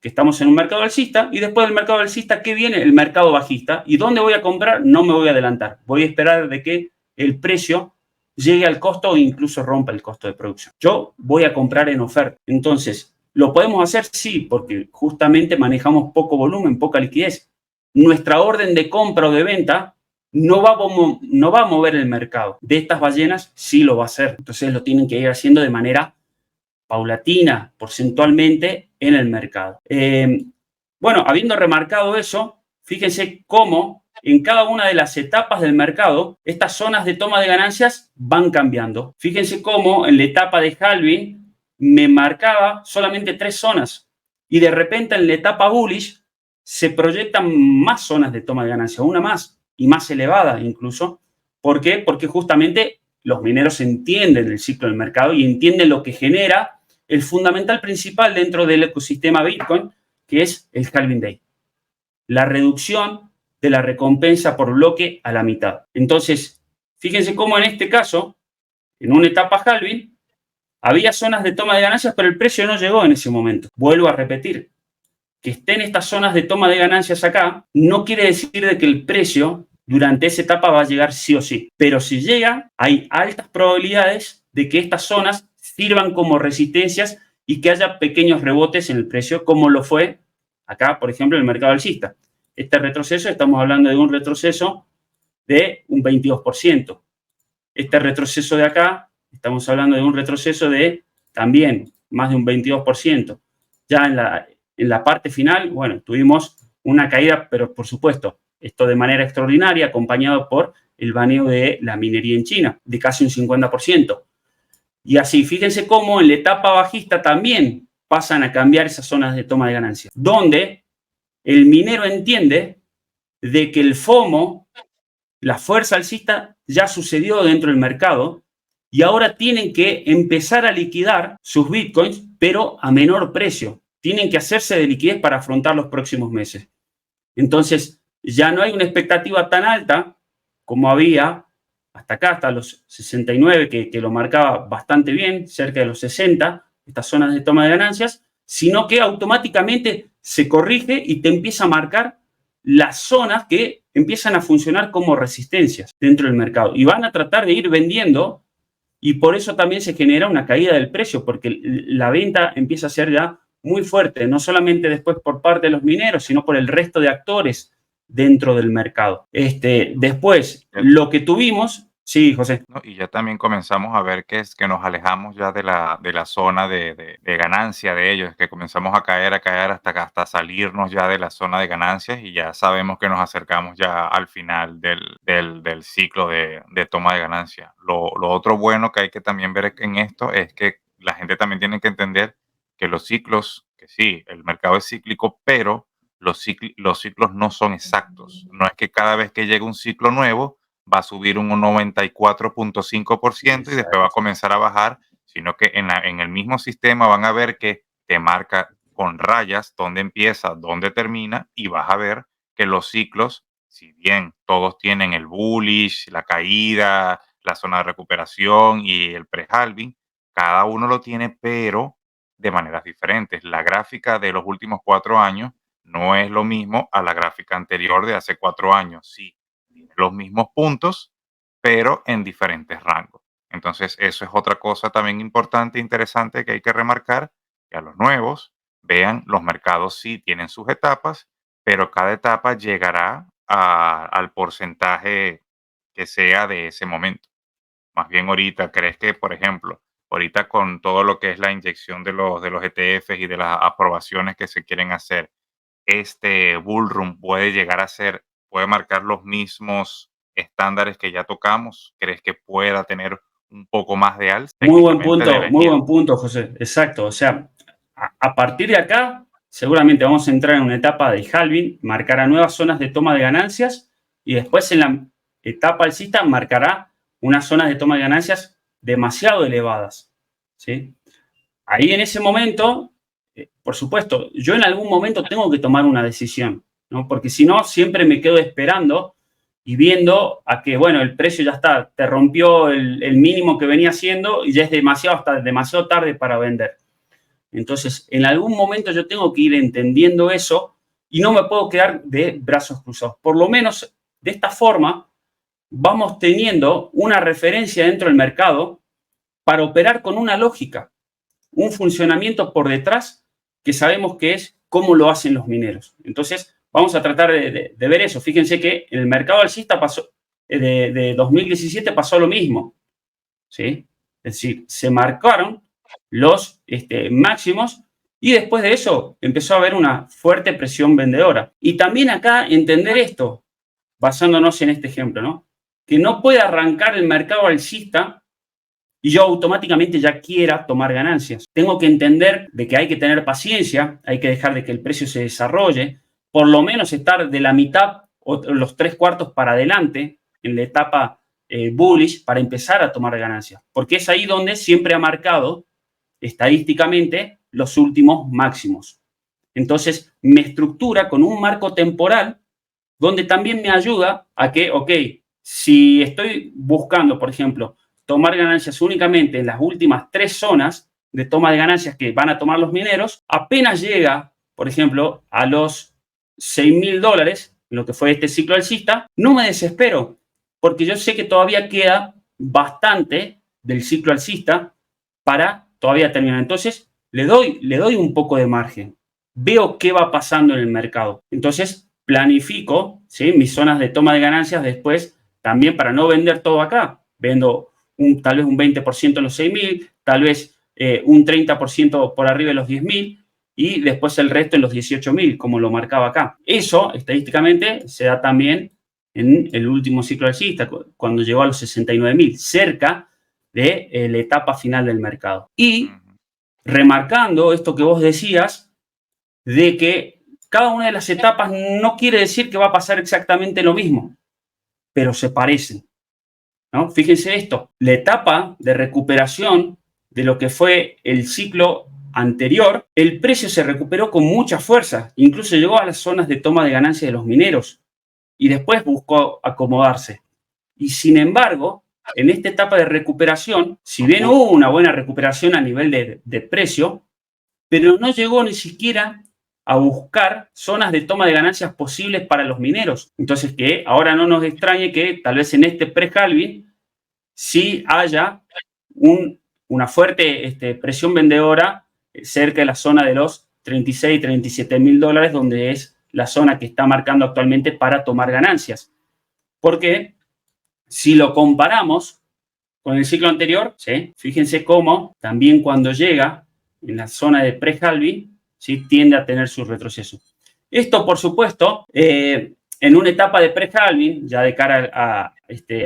Speaker 2: estamos en un mercado alcista y después del mercado alcista, ¿qué viene? El mercado bajista. ¿Y dónde voy a comprar? No me voy a adelantar. Voy a esperar de que el precio llegue al costo o incluso rompa el costo de producción. Yo voy a comprar en oferta. Entonces, ¿lo podemos hacer? Sí, porque justamente manejamos poco volumen, poca liquidez. Nuestra orden de compra o de venta no va a mover el mercado. De estas ballenas sí lo va a hacer. Entonces lo tienen que ir haciendo de manera paulatina, porcentualmente en el mercado. Bueno, habiendo remarcado eso, fíjense cómo en cada una de las etapas del mercado, estas zonas de toma de ganancias van cambiando. Fíjense cómo en la etapa de halving me marcaba solamente 3 zonas y de repente en la etapa bullish se proyectan más zonas de toma de ganancias, una más y más elevada incluso. ¿Por qué? Porque justamente los mineros entienden el ciclo del mercado y entienden lo que genera el fundamental principal dentro del ecosistema Bitcoin, que es el halving day. la reducción de la recompensa por bloque a la mitad. Entonces, fíjense cómo en este caso, en una etapa halving, había zonas de toma de ganancias, pero el precio no llegó en ese momento. Vuelvo a repetir, que estén estas zonas de toma de ganancias acá, no quiere decir de que el precio durante esa etapa va a llegar sí o sí. Pero si llega, hay altas probabilidades de que estas zonas sirvan como resistencias y que haya pequeños rebotes en el precio, como lo fue acá, por ejemplo, en el mercado alcista. Este retroceso, estamos hablando de un retroceso de un 22%. Este retroceso de acá, estamos hablando de un retroceso de también más de un 22%. Ya en la parte final, bueno, tuvimos una caída, pero por supuesto, esto de manera extraordinaria, acompañado por el baneo de la minería en China, de casi un 50%. Y así, fíjense cómo en la etapa bajista también pasan a cambiar esas zonas de toma de ganancias, donde el minero entiende de que el FOMO, la fuerza alcista, ya sucedió dentro del mercado y ahora tienen que empezar a liquidar sus bitcoins, pero a menor precio. Tienen que hacerse de liquidez para afrontar los próximos meses. Entonces, ya no hay una expectativa tan alta como había hasta acá, hasta los 69, que lo marcaba bastante bien, cerca de los 60, estas zonas de toma de ganancias, sino que automáticamente se corrige y te empieza a marcar las zonas que empiezan a funcionar como resistencias dentro del mercado. Y van a tratar de ir vendiendo y por eso también se genera una caída del precio, porque la venta empieza a ser ya muy fuerte, no solamente después por parte de los mineros, sino por el resto de actores dentro del mercado. Después, lo que tuvimos, sí, José.
Speaker 1: ¿No? Y ya también comenzamos a ver que es que nos alejamos ya de la zona de ganancia de ellos, que comenzamos a caer hasta salirnos ya de la zona de ganancias y ya sabemos que nos acercamos ya al final del ciclo de toma de ganancia. Lo otro bueno que hay que también ver en esto es que la gente también tiene que entender que los ciclos, que sí, el mercado es cíclico, pero los ciclos no son exactos. No es que cada vez que llega un ciclo nuevo va a subir un 94.5% y después va a comenzar a bajar, sino que en el mismo sistema van a ver que te marca con rayas dónde empieza, dónde termina y vas a ver que los ciclos, si bien todos tienen el bullish, la caída, la zona de recuperación y el pre-halving, cada uno lo tiene, pero de maneras diferentes. La gráfica de los últimos 4 años no es lo mismo a la gráfica anterior de hace 4 años. Sí, tiene los mismos puntos, pero en diferentes rangos. Entonces, eso es otra cosa también importante e interesante que hay que remarcar, que a los nuevos vean los mercados sí tienen sus etapas, pero cada etapa llegará al porcentaje que sea de ese momento. Más bien ahorita, ¿crees que, por ejemplo, ahorita con todo lo que es la inyección de los ETFs y de las aprobaciones que se quieren hacer, este bullrun puede marcar los mismos estándares que ya tocamos? ¿Crees que pueda tener un poco más de alza técnicamente de la
Speaker 2: Muy
Speaker 1: yield?
Speaker 2: buen punto, José. Exacto. O sea, a partir de acá, seguramente vamos a entrar en una etapa de halving, marcará nuevas zonas de toma de ganancias y después en la etapa alcista marcará unas zonas de toma de ganancias demasiado elevadas. ¿Sí? Ahí en ese momento, por supuesto, yo en algún momento tengo que tomar una decisión, ¿no? Porque si no, siempre me quedo esperando y viendo a que, bueno, el precio ya está, te rompió el mínimo que venía haciendo y ya es hasta demasiado tarde para vender. Entonces, en algún momento yo tengo que ir entendiendo eso y no me puedo quedar de brazos cruzados. Por lo menos de esta forma vamos teniendo una referencia dentro del mercado para operar con una lógica, un funcionamiento por detrás que sabemos que es cómo lo hacen los mineros. Entonces, vamos a tratar de ver eso. Fíjense que en el mercado alcista pasó, de 2017 pasó lo mismo. ¿Sí? Es decir, se marcaron los máximos y después de eso empezó a haber una fuerte presión vendedora. Y también acá entender esto, basándonos en este ejemplo, ¿no? Que no puede arrancar el mercado alcista y yo automáticamente ya quiera tomar ganancias. Tengo que entender de que hay que tener paciencia, hay que dejar de que el precio se desarrolle, por lo menos estar de la mitad o los 3/4 para adelante en la etapa bullish para empezar a tomar ganancias, porque es ahí donde siempre ha marcado estadísticamente los últimos máximos. Entonces, me estructura con un marco temporal donde también me ayuda a que, ok, si estoy buscando, por ejemplo, tomar ganancias únicamente en las últimas 3 zonas de toma de ganancias que van a tomar los mineros, apenas llega, por ejemplo, a los $6.000, lo que fue este ciclo alcista, no me desespero, porque yo sé que todavía queda bastante del ciclo alcista para todavía terminar. Entonces, le doy un poco de margen. Veo qué va pasando en el mercado. Entonces, planifico, ¿sí?, mis zonas de toma de ganancias después también para no vender todo acá. Vendo tal vez un 20% en los 6.000, tal vez un 30% por arriba de los 10.000 y después el resto en los 18.000, como lo marcaba acá. Eso, estadísticamente, se da también en el último ciclo alcista, cuando llegó a los 69.000, cerca de la etapa final del mercado. Y remarcando esto que vos decías, de que cada una de las etapas no quiere decir que va a pasar exactamente lo mismo, pero se parecen, ¿no? Fíjense esto, la etapa de recuperación de lo que fue el ciclo anterior, el precio se recuperó con mucha fuerza, incluso llegó a las zonas de toma de ganancia de los mineros y después buscó acomodarse. Y sin embargo, en esta etapa de recuperación, si bien hubo una buena recuperación a nivel de precio, pero no llegó ni siquiera a buscar zonas de toma de ganancias posibles para los mineros. Entonces, que ahora no nos extrañe que tal vez en este pre-halving sí haya una fuerte presión vendedora cerca de la zona de los 36 y 37 mil dólares, donde es la zona que está marcando actualmente para tomar ganancias. Porque si lo comparamos con el ciclo anterior, ¿sí?, fíjense cómo también cuando llega en la zona de pre-halving, ¿sí?, tiende a tener su retroceso. Esto, por supuesto, en una etapa de pre-halving, ya de cara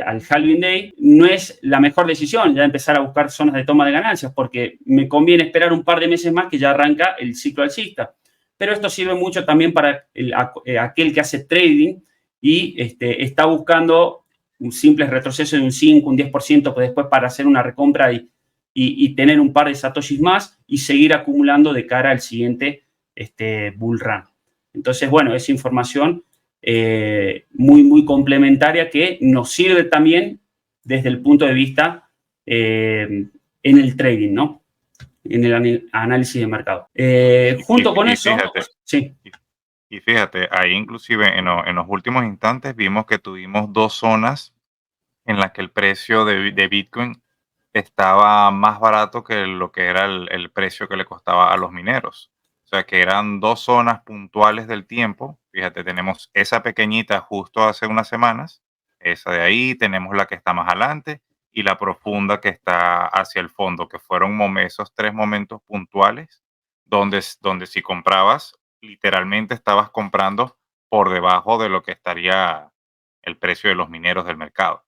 Speaker 2: al halving day, no es la mejor decisión ya empezar a buscar zonas de toma de ganancias, porque me conviene esperar un par de meses más que ya arranca el ciclo alcista. Pero esto sirve mucho también para aquel que hace trading y está buscando un simple retroceso de un 5, un 10%, pues después para hacer una recompra y tener un par de satoshis más y seguir acumulando de cara al siguiente bull run. Entonces, bueno, es información muy, muy complementaria que nos sirve también desde el punto de vista en el trading, ¿no? En el análisis de mercado. Junto con eso,
Speaker 1: fíjate,
Speaker 2: sí.
Speaker 1: Y fíjate, ahí inclusive en los últimos instantes vimos que tuvimos 2 zonas en las que el precio de Bitcoin estaba más barato que lo que era el precio que le costaba a los mineros. O sea, que eran 2 zonas puntuales del tiempo. Fíjate, tenemos esa pequeñita justo hace unas semanas, esa de ahí, tenemos la que está más adelante y la profunda que está hacia el fondo, que fueron esos 3 momentos puntuales donde si comprabas, literalmente estabas comprando por debajo de lo que estaría el precio de los mineros del mercado.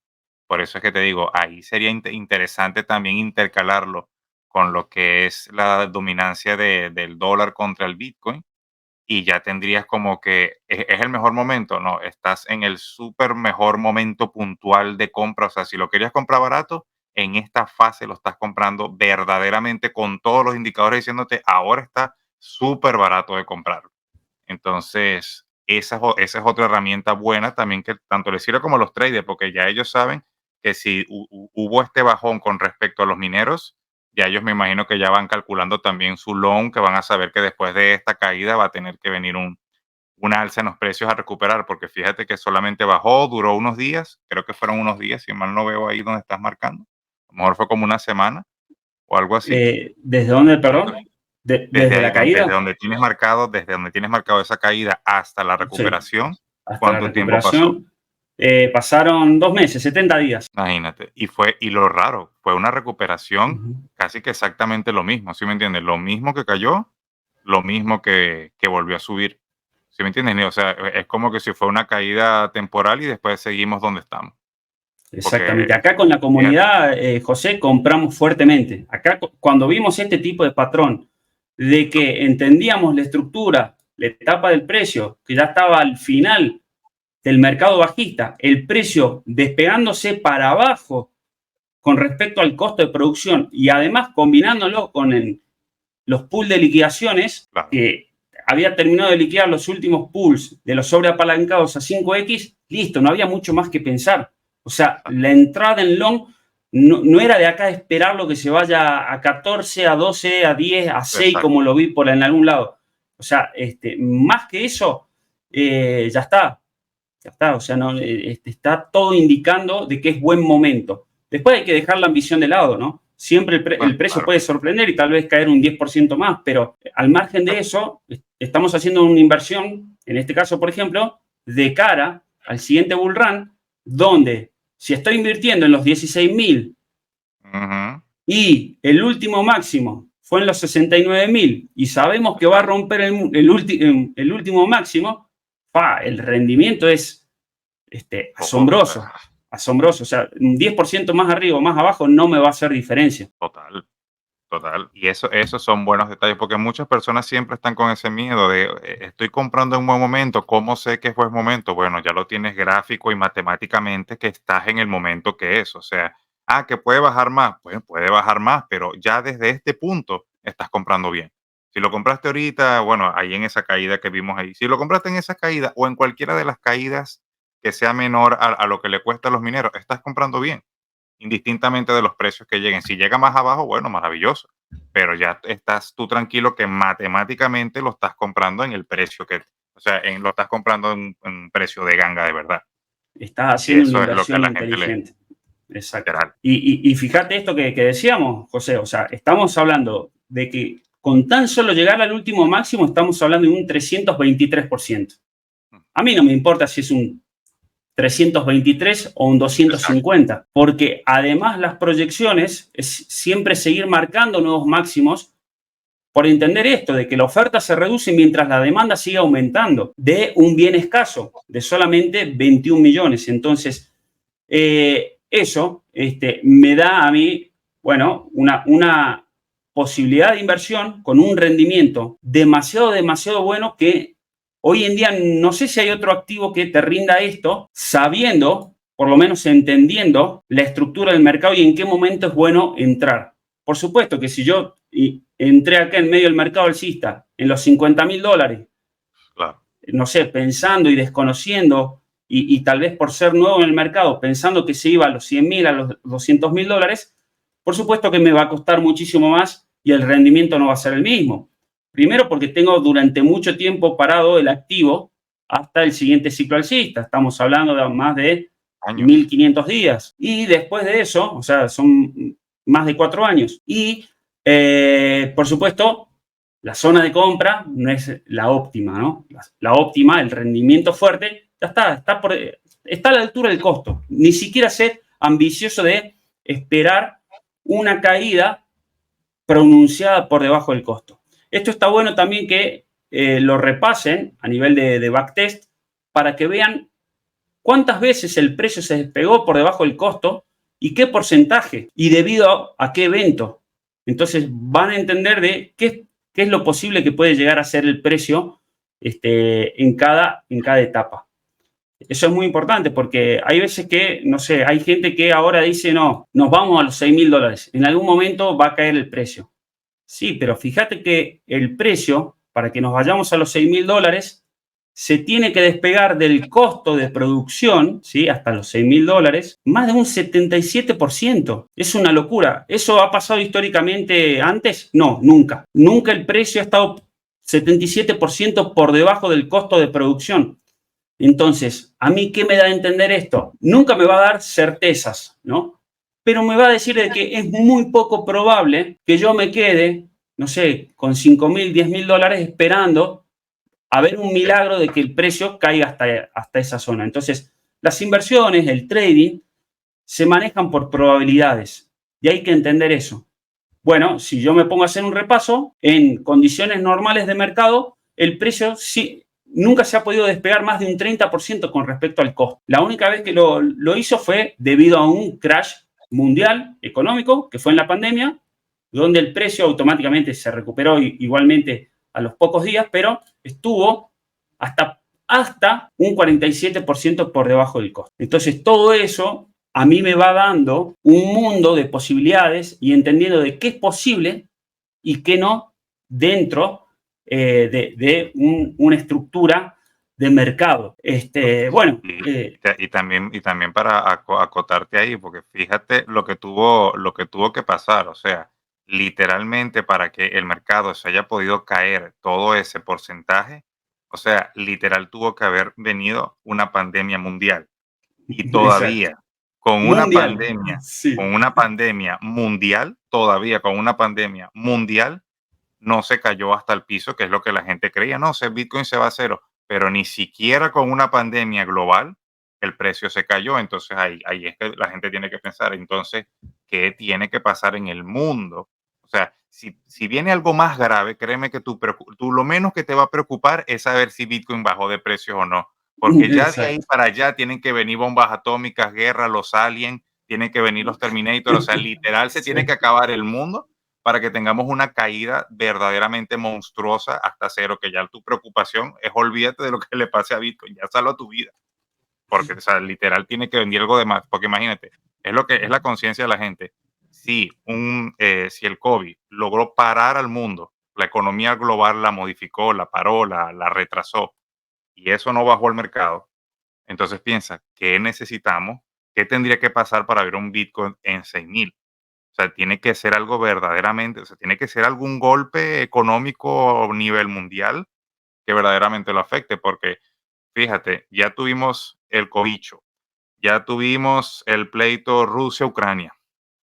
Speaker 1: Por eso es que te digo, ahí sería interesante también intercalarlo con lo que es la dominancia del dólar contra el Bitcoin y ya tendrías como que es el mejor momento, no, estás en el súper mejor momento puntual de compra, o sea, si lo querías comprar barato, en esta fase lo estás comprando verdaderamente con todos los indicadores diciéndote ahora está súper barato de comprar. Entonces, esa es otra herramienta buena también que tanto les sirve como a los traders, porque ya ellos saben que si hubo este bajón con respecto a los mineros, ya ellos me imagino que ya van calculando también su long, que van a saber que después de esta caída va a tener que venir una alza en los precios a recuperar, porque fíjate que solamente bajó, duró unos días, creo que fueron unos días, si mal no veo ahí donde estás marcando. A lo mejor fue como una semana o algo así.
Speaker 2: ¿Desde dónde, perdón? ¿Desde la caída?
Speaker 1: Desde donde tienes marcado esa caída hasta la
Speaker 2: Sí,
Speaker 1: recuperación,
Speaker 2: hasta la
Speaker 1: ¿cuánto tiempo pasó?
Speaker 2: recuperación pasaron 2 meses, 70 días.
Speaker 1: Imagínate. Y lo raro, fue una recuperación
Speaker 2: Ujú.
Speaker 1: casi que exactamente lo mismo, ¿sí me entiendes? Lo mismo que cayó, lo mismo que volvió a subir, ¿sí me entiendes? O sea, es como que si fue una caída temporal y después seguimos donde estamos.
Speaker 2: Exactamente.
Speaker 1: Porque,
Speaker 2: Acá con la
Speaker 1: fíjate,
Speaker 2: comunidad, José, compramos fuertemente. Acá cuando vimos este tipo de patrón de que entendíamos la estructura, la etapa del precio, que ya estaba al final del mercado bajista, el precio despegándose para abajo con respecto al costo de producción y además combinándolo con los pools de liquidaciones,
Speaker 1: claro,
Speaker 2: que había terminado de liquidar los últimos pools de los sobreapalancados a 5X, listo, no había mucho más que pensar. O sea, la entrada en long no era de acá esperar lo que se vaya a 14, a 12, a 10, a 6,
Speaker 1: Exacto.
Speaker 2: como lo vi por en algún lado. O sea, más que eso, ya está. Ya está. O sea, no, está todo indicando de que es buen momento. Después hay que dejar la ambición de lado, ¿no? Siempre el
Speaker 1: Bueno,
Speaker 2: precio
Speaker 1: claro.
Speaker 2: puede sorprender y tal vez caer un 10% más, pero al margen de eso, estamos haciendo una inversión, en este caso, por ejemplo, de cara al siguiente bull run, donde si estoy invirtiendo en los 16.000
Speaker 1: Ujú.
Speaker 2: y el último máximo fue en los 69.000 y sabemos que va a romper el último máximo, el rendimiento es
Speaker 1: Ojo,
Speaker 2: asombroso, asombroso. O sea, un 10% más arriba o más abajo no me va a hacer diferencia.
Speaker 1: total. Total. Y eso, esos son buenos detalles, porque muchas personas siempre están con ese miedo de estoy comprando en un buen momento, ¿cómo sé que es buen momento? Bueno, ya lo tienes gráfico y matemáticamente que estás en el momento que es. O sea, que puede bajar más, pues puede bajar más, pero ya desde este punto estás comprando bien. Si lo compraste ahorita, bueno, ahí en esa caída que vimos ahí, si lo compraste en esa caída o en cualquiera de las caídas que sea menor a lo que le cuesta a los mineros, estás comprando bien indistintamente de los precios que lleguen. Si llega más abajo, bueno, maravilloso, pero ya estás tú tranquilo que matemáticamente lo estás comprando en el precio que, o sea, lo estás comprando en un precio de ganga de verdad.
Speaker 2: Estás
Speaker 1: Y
Speaker 2: haciendo una
Speaker 1: eso es lo que a
Speaker 2: inversión
Speaker 1: la gente le,
Speaker 2: inteligente. Exacto.
Speaker 1: literal,
Speaker 2: Y fíjate esto que decíamos, José, o sea, estamos hablando de que con tan solo llegar al último máximo estamos hablando de un 323%. A mí no me importa si es un 323 o un
Speaker 1: exacto,
Speaker 2: 250, porque además las proyecciones es siempre seguir marcando nuevos máximos por entender esto, de que la oferta se reduce mientras la demanda sigue aumentando, de un bien escaso, de solamente 21 millones. Entonces, eso me da a mí, bueno, una posibilidad de inversión con un rendimiento demasiado, demasiado bueno que hoy en día no sé si hay otro activo que te rinda esto, sabiendo, por lo menos entendiendo la estructura del mercado y en qué momento es bueno entrar. Por supuesto que si yo entré acá en medio del mercado alcista en los $50.000,
Speaker 1: claro,
Speaker 2: no sé, pensando y desconociendo y tal vez por ser nuevo en el mercado, pensando que se iba a los 100.000, a los $200.000, por supuesto que me va a costar muchísimo más y el rendimiento no va a ser el mismo. Primero porque tengo durante mucho tiempo parado el activo hasta el siguiente ciclo alcista. Estamos hablando de más de
Speaker 1: años,
Speaker 2: 1.500 días. Y después de eso, o sea, son más de 4 años. Y, por supuesto, la zona de compra no es la óptima, ¿no? La óptima, el rendimiento fuerte, ya está a la altura del costo. Ni siquiera ser ambicioso de esperar una caída pronunciada por debajo del costo. Esto está bueno también que lo repasen a nivel de backtest para que vean cuántas veces el precio se despegó por debajo del costo y qué porcentaje y debido a qué evento. Entonces van a entender de qué es lo posible que puede llegar a ser el precio en cada etapa. Eso es muy importante porque hay veces que, no sé, hay gente que ahora dice, no, nos vamos a los $6.000. En algún momento va a caer el precio. Sí, pero fíjate que el precio, para que nos vayamos a los $6.000, se tiene que despegar del costo de producción, ¿sí? Hasta los $6.000, más de un 77%. Es una locura. ¿Eso ha pasado históricamente antes? No, nunca. Nunca el precio ha estado 77% por debajo del costo de producción. Entonces, ¿a mí qué me da a entender esto? Nunca me va a dar certezas, ¿no? Pero me va a decir de que es muy poco probable que yo me quede, no sé, con 5.000, $10.000 esperando a ver un
Speaker 1: sí,
Speaker 2: milagro de que el precio caiga hasta esa zona. Entonces, las inversiones, el trading, se manejan por probabilidades y hay que entender eso. Bueno, si yo me pongo a hacer un repaso, en condiciones normales de mercado, el precio sí, nunca se ha podido despegar más de un 30% con respecto al costo. La única vez que lo hizo fue debido a un crash mundial económico, que fue en la pandemia, donde el precio automáticamente se recuperó igualmente a los pocos días, pero estuvo hasta un 47% por debajo del costo. Entonces, todo eso a mí me va dando un mundo de posibilidades y entendiendo de qué es posible y qué no dentro una estructura de mercado. Bueno.
Speaker 1: Y también para acotarte ahí, porque fíjate lo que tuvo que pasar, o sea, literalmente para que el mercado se haya podido caer todo ese porcentaje, o sea, literal tuvo que haber venido una pandemia mundial. Y
Speaker 2: Exacto.
Speaker 1: todavía con una
Speaker 2: Mundial.
Speaker 1: pandemia,
Speaker 2: Sí.
Speaker 1: con una pandemia mundial, todavía con una pandemia mundial, no se cayó hasta el piso, que es lo que la gente creía. No, Bitcoin se va a cero, pero ni siquiera con una pandemia global el precio se cayó. Entonces ahí es que la gente tiene que pensar, entonces, ¿qué tiene que pasar en el mundo? O sea, si viene algo más grave, créeme que tú lo menos que te va a preocupar es saber si Bitcoin bajó de precio o no, porque ya de ahí
Speaker 2: Exacto.
Speaker 1: para allá tienen que venir bombas atómicas, guerra, los aliens, tienen que venir los Terminator, o sea, literal se tiene
Speaker 2: Sí.
Speaker 1: que acabar el mundo para que tengamos una caída verdaderamente monstruosa hasta cero, que ya tu preocupación es olvídate de lo que le pase a Bitcoin, ya salva tu vida, porque o sea, literal tiene que venir algo de más, porque imagínate, es lo que es la conciencia de la gente. Si el COVID logró parar al mundo, la economía global la modificó, la paró, la retrasó, y eso no bajó al mercado, entonces piensa, ¿qué necesitamos? ¿Qué tendría que pasar para ver un Bitcoin en 6,000? O sea, tiene que ser algo verdaderamente, o sea, tiene que ser algún golpe económico a nivel mundial que verdaderamente lo afecte, porque fíjate, ya tuvimos el cobicho, ya tuvimos el pleito Rusia-Ucrania,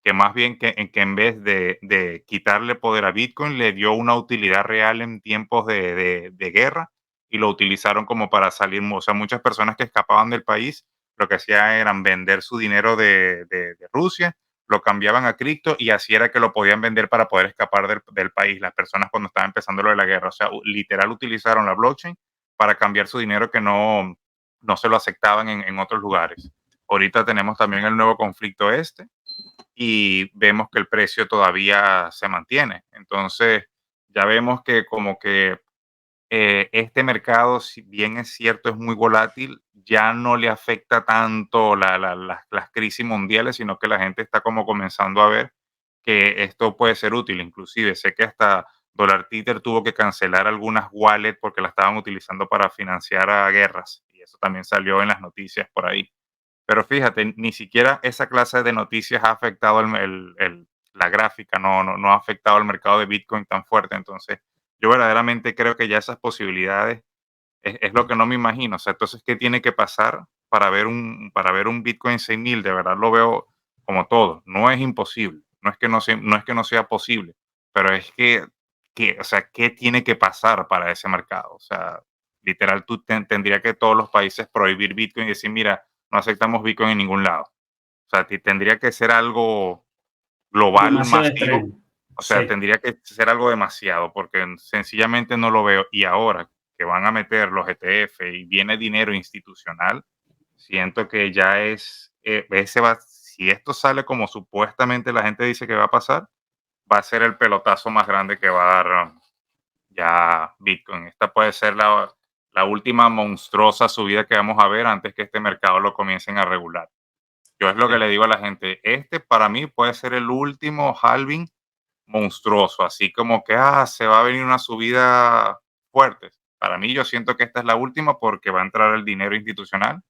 Speaker 1: que más bien que en vez de quitarle poder a Bitcoin, le dio una utilidad real en tiempos de guerra y lo utilizaron como para salir. O sea, muchas personas que escapaban del país lo que hacían eran vender su dinero de Rusia, lo cambiaban a cripto y así era que lo podían vender para poder escapar del país. Las personas cuando estaba empezando lo de la guerra, o sea, literal utilizaron la blockchain para cambiar su dinero que no se lo aceptaban en otros lugares. Ahorita tenemos también el nuevo conflicto y vemos que el precio todavía se mantiene. Entonces, ya vemos que como que este mercado, si bien es cierto, es muy volátil, ya no le afecta tanto las crisis mundiales, sino que la gente está como comenzando a ver que esto puede ser útil. Inclusive sé que hasta Dollar Tether tuvo que cancelar algunas wallets porque la estaban utilizando para financiar a guerras. Y eso también salió en las noticias por ahí. Pero fíjate, ni siquiera esa clase de noticias ha afectado la gráfica, no ha afectado al mercado de Bitcoin tan fuerte. Entonces, yo verdaderamente creo que ya esas posibilidades es lo que no me imagino. O sea, entonces, ¿qué tiene que pasar para ver un Bitcoin en 6,000? De verdad lo veo como todo. No es imposible. No es que no sea posible, pero es que, o sea, ¿qué tiene que pasar para ese mercado? O sea, literal, tú tendría que todos los países prohibir Bitcoin y decir, mira, no aceptamos Bitcoin en ningún lado. O sea, tendría que ser algo global,
Speaker 2: Demasiado
Speaker 1: masivo.
Speaker 2: extremo.
Speaker 1: O sea,
Speaker 2: Sí.
Speaker 1: tendría que ser algo demasiado, porque sencillamente no lo veo. Y ahora que van a meter los ETF y viene dinero institucional, siento que ya si esto sale como supuestamente la gente dice que va a pasar, va a ser el pelotazo más grande que va a dar ya Bitcoin. Esta puede ser la última monstruosa subida que vamos a ver antes que este mercado lo comiencen a regular. Yo es lo que
Speaker 2: Sí.
Speaker 1: le digo a la gente, este para mí puede ser el último halving monstruoso, así como que se va a venir una subida fuerte. Para mí yo siento que esta es la última porque va a entrar el dinero institucional,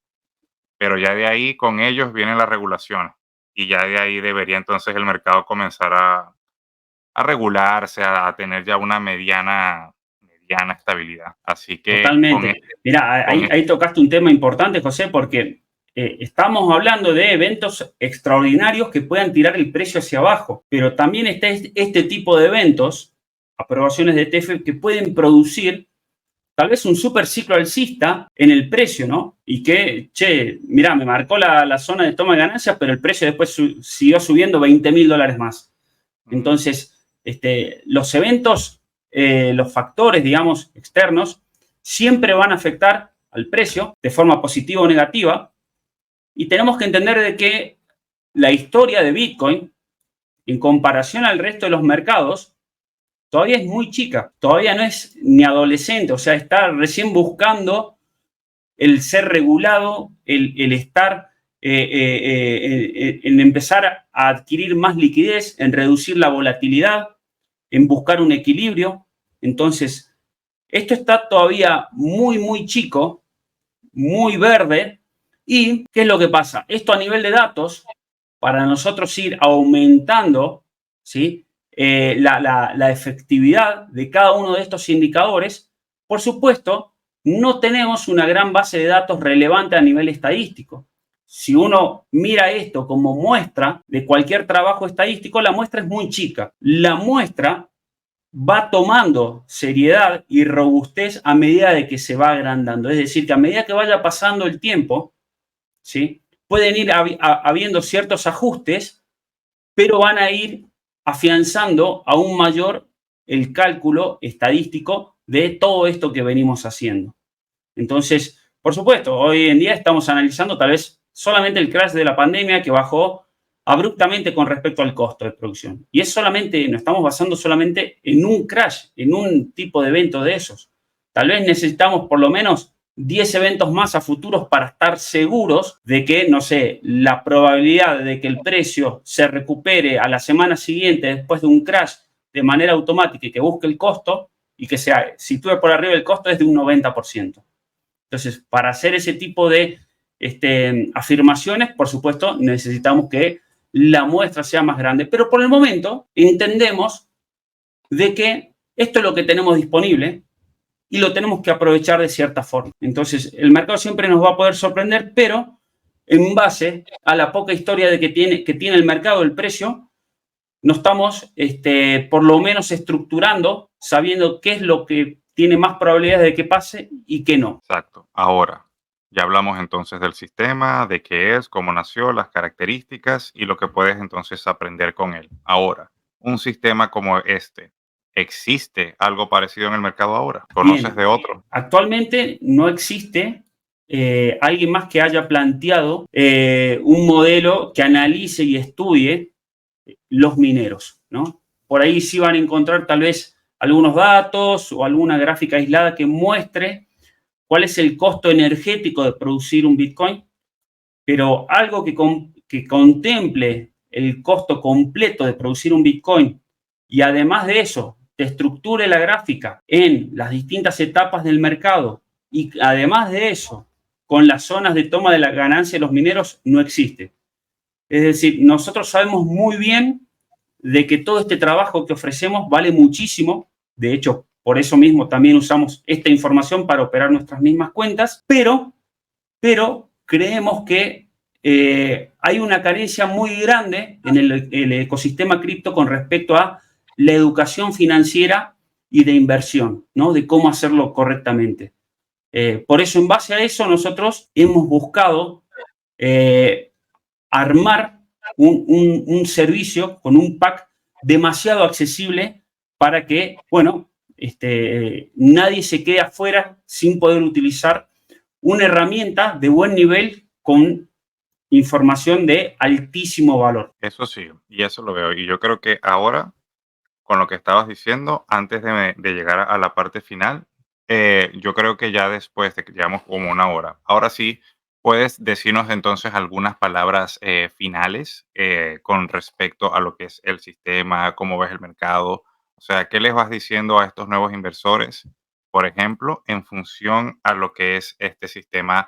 Speaker 1: pero ya de ahí con ellos vienen las regulaciones y ya de ahí debería entonces el mercado comenzar a regularse, a tener ya una mediana estabilidad. Así que
Speaker 2: Totalmente. Mira,
Speaker 1: con
Speaker 2: ahí tocaste un tema importante, José, porque estamos hablando de eventos extraordinarios que puedan tirar el precio hacia abajo, pero también está este tipo de eventos, aprobaciones de ETF, que pueden producir tal vez un super ciclo alcista en el precio, ¿no? Y que, che, mirá, me marcó la zona de toma de ganancias, pero el precio después siguió subiendo $20,000 más.
Speaker 1: Ujú.
Speaker 2: Entonces, los eventos, los factores, digamos, externos, siempre van a afectar al precio de forma positiva o negativa. Y tenemos que entender de que la historia de Bitcoin, en comparación al resto de los mercados, todavía es muy chica. Todavía no es ni adolescente, o sea, está recién buscando el ser regulado, el estar en empezar a adquirir más liquidez, en reducir la volatilidad, en buscar un equilibrio. Entonces, Esto está todavía muy, muy chico, muy verde. ¿Y qué es lo que pasa? Esto a nivel de datos, para nosotros ir aumentando, ¿sí? La efectividad de cada uno de estos indicadores, por supuesto, no tenemos una gran base de datos relevante a nivel estadístico. Si uno mira esto como muestra de cualquier trabajo estadístico, la muestra es muy chica. La muestra va tomando seriedad y robustez a medida de que se va agrandando. Es decir, que a medida que vaya pasando el tiempo, ¿sí? Pueden ir habiendo ciertos ajustes, pero van a ir afianzando aún mayor el cálculo estadístico de todo esto que venimos haciendo. Entonces, por supuesto, hoy en día estamos analizando tal vez solamente el crash de la pandemia que bajó abruptamente con respecto al costo de producción. Y es solamente, nos estamos basando solamente en un crash, en un tipo de evento de esos. Tal vez necesitamos por lo menos 10 eventos más a futuros para estar seguros de que, no sé, la probabilidad de que el precio se recupere a la semana siguiente después de un crash de manera automática y que busque el costo y que se sitúe por arriba del costo es de un 90%. Entonces, para hacer ese tipo de afirmaciones, por supuesto, necesitamos que la muestra sea más grande. Pero por el momento entendemos de que esto es lo que tenemos disponible y lo tenemos que aprovechar de cierta forma. Entonces, el mercado siempre nos va a poder sorprender, pero en base a la poca historia de que tiene el mercado, el precio, nos estamos por lo menos estructurando, sabiendo qué es lo que tiene más probabilidades de que pase y qué no.
Speaker 1: Exacto. Ahora, ya hablamos entonces del sistema, de qué es, cómo nació, las características y lo que puedes entonces aprender con él. Ahora, un sistema como este, ¿existe algo parecido en el mercado ahora? ¿Conoces
Speaker 2: Bien,
Speaker 1: de otro?
Speaker 2: actualmente no existe alguien más que haya planteado un modelo que analice y estudie los mineros, ¿no? Por ahí sí van a encontrar tal vez algunos datos o alguna gráfica aislada que muestre cuál es el costo energético de producir un Bitcoin, pero algo que contemple el costo completo de producir un Bitcoin y además de eso, te estructure la gráfica en las distintas etapas del mercado y además de eso, con las zonas de toma de la ganancia de los mineros, no existe. Es decir, nosotros sabemos muy bien de que todo este trabajo que ofrecemos vale muchísimo. De hecho, por eso mismo también usamos esta información para operar nuestras mismas cuentas, pero creemos que hay una carencia muy grande en el ecosistema cripto con respecto a la educación financiera y de inversión, ¿no? De cómo hacerlo correctamente. Por eso, en base a eso, nosotros hemos buscado armar un servicio con un pack demasiado accesible para que, bueno, nadie se quede afuera sin poder utilizar una herramienta de buen nivel con información de altísimo valor.
Speaker 1: Eso sí, y eso lo veo. Y yo creo que ahora, con lo que estabas diciendo, antes de llegar a la parte final, yo creo que ya después de que llevamos como una hora, ahora sí, puedes decirnos entonces algunas palabras finales con respecto a lo que es el sistema, cómo ves el mercado, o sea, ¿qué les vas diciendo a estos nuevos inversores, por ejemplo, en función a lo que es este sistema,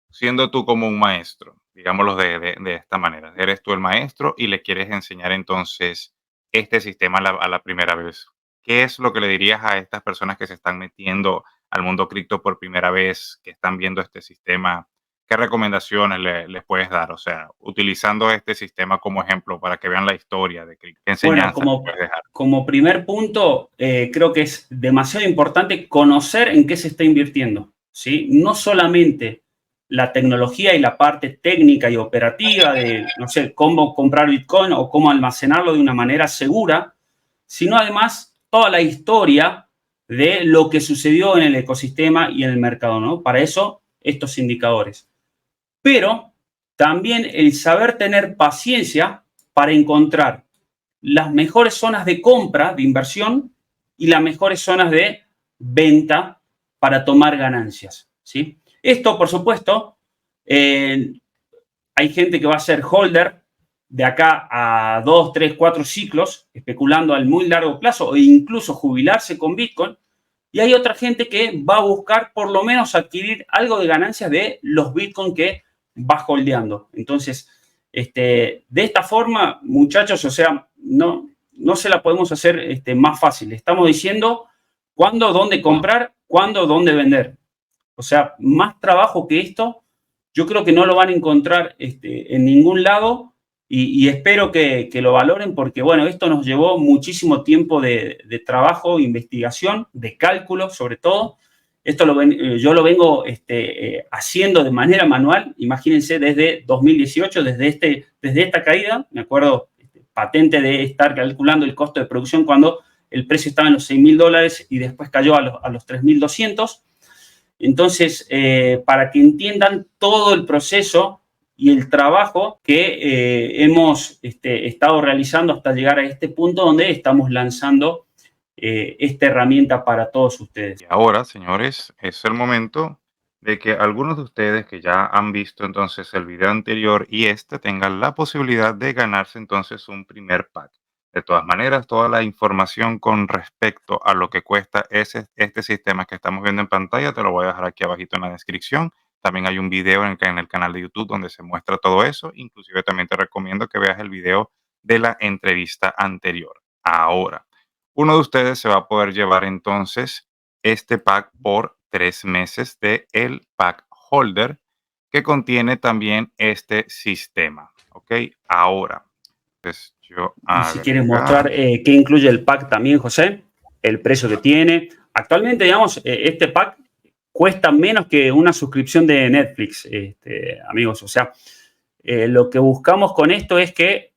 Speaker 1: siendo tú como un maestro, digámoslo de esta manera, eres tú el maestro y le quieres enseñar entonces este sistema a la primera vez? ¿Qué es lo que le dirías a estas personas que se están metiendo al mundo cripto por primera vez, que están viendo este sistema? ¿Qué recomendaciones les puedes dar? O sea, utilizando este sistema como ejemplo para que vean la historia de cripto. ¿Qué
Speaker 2: Bueno,
Speaker 1: enseñanzas les puedes dejar?
Speaker 2: como primer punto, creo que es demasiado importante conocer en qué se está invirtiendo, ¿sí? No solamente la tecnología y la parte técnica y operativa de, no sé, cómo comprar Bitcoin o cómo almacenarlo de una manera segura, sino además toda la historia de lo que sucedió en el ecosistema y en el mercado, ¿no? Para eso, estos indicadores. Pero también el saber tener paciencia para encontrar las mejores zonas de compra, de inversión, y las mejores zonas de venta para tomar ganancias, ¿sí? Esto, por supuesto, hay gente que va a ser holder de acá a 2, 3, 4 ciclos, especulando al muy largo plazo o incluso jubilarse con Bitcoin, y hay otra gente que va a buscar por lo menos adquirir algo de ganancias de los Bitcoin que va holdeando. Entonces, de esta forma, muchachos, o sea, no se la podemos hacer más fácil. Estamos diciendo cuándo, dónde comprar, cuándo, dónde vender. O sea, más trabajo que esto, yo creo que no lo van a encontrar en ningún lado y espero que lo valoren porque, bueno, esto nos llevó muchísimo tiempo de trabajo, investigación, de cálculo sobre todo. Esto yo lo vengo haciendo de manera manual, imagínense, desde 2018, desde esta caída, me acuerdo, patente de estar calculando el costo de producción cuando el precio estaba en los $6.000 y después cayó a los 3.200. Entonces, para que entiendan todo el proceso y el trabajo que hemos estado realizando hasta llegar a este punto donde estamos lanzando esta herramienta para todos ustedes.
Speaker 1: Y ahora, señores, es el momento de que algunos de ustedes que ya han visto entonces el video anterior y tengan la posibilidad de ganarse entonces un primer pack. De todas maneras, toda la información con respecto a lo que cuesta este sistema que estamos viendo en pantalla, te lo voy a dejar aquí abajito en la descripción. También hay un video en el canal de YouTube donde se muestra todo eso. Inclusive también te recomiendo que veas el video de la entrevista anterior. Ahora, uno de ustedes se va a poder llevar entonces este pack por 3 meses de el pack holder que contiene también este sistema. Ok, ahora, pues yo
Speaker 2: Y si quieres mostrar qué incluye el pack también, José, el precio que tiene. Actualmente, digamos, este pack cuesta menos que una suscripción de Netflix, amigos. O sea, lo que buscamos con esto es que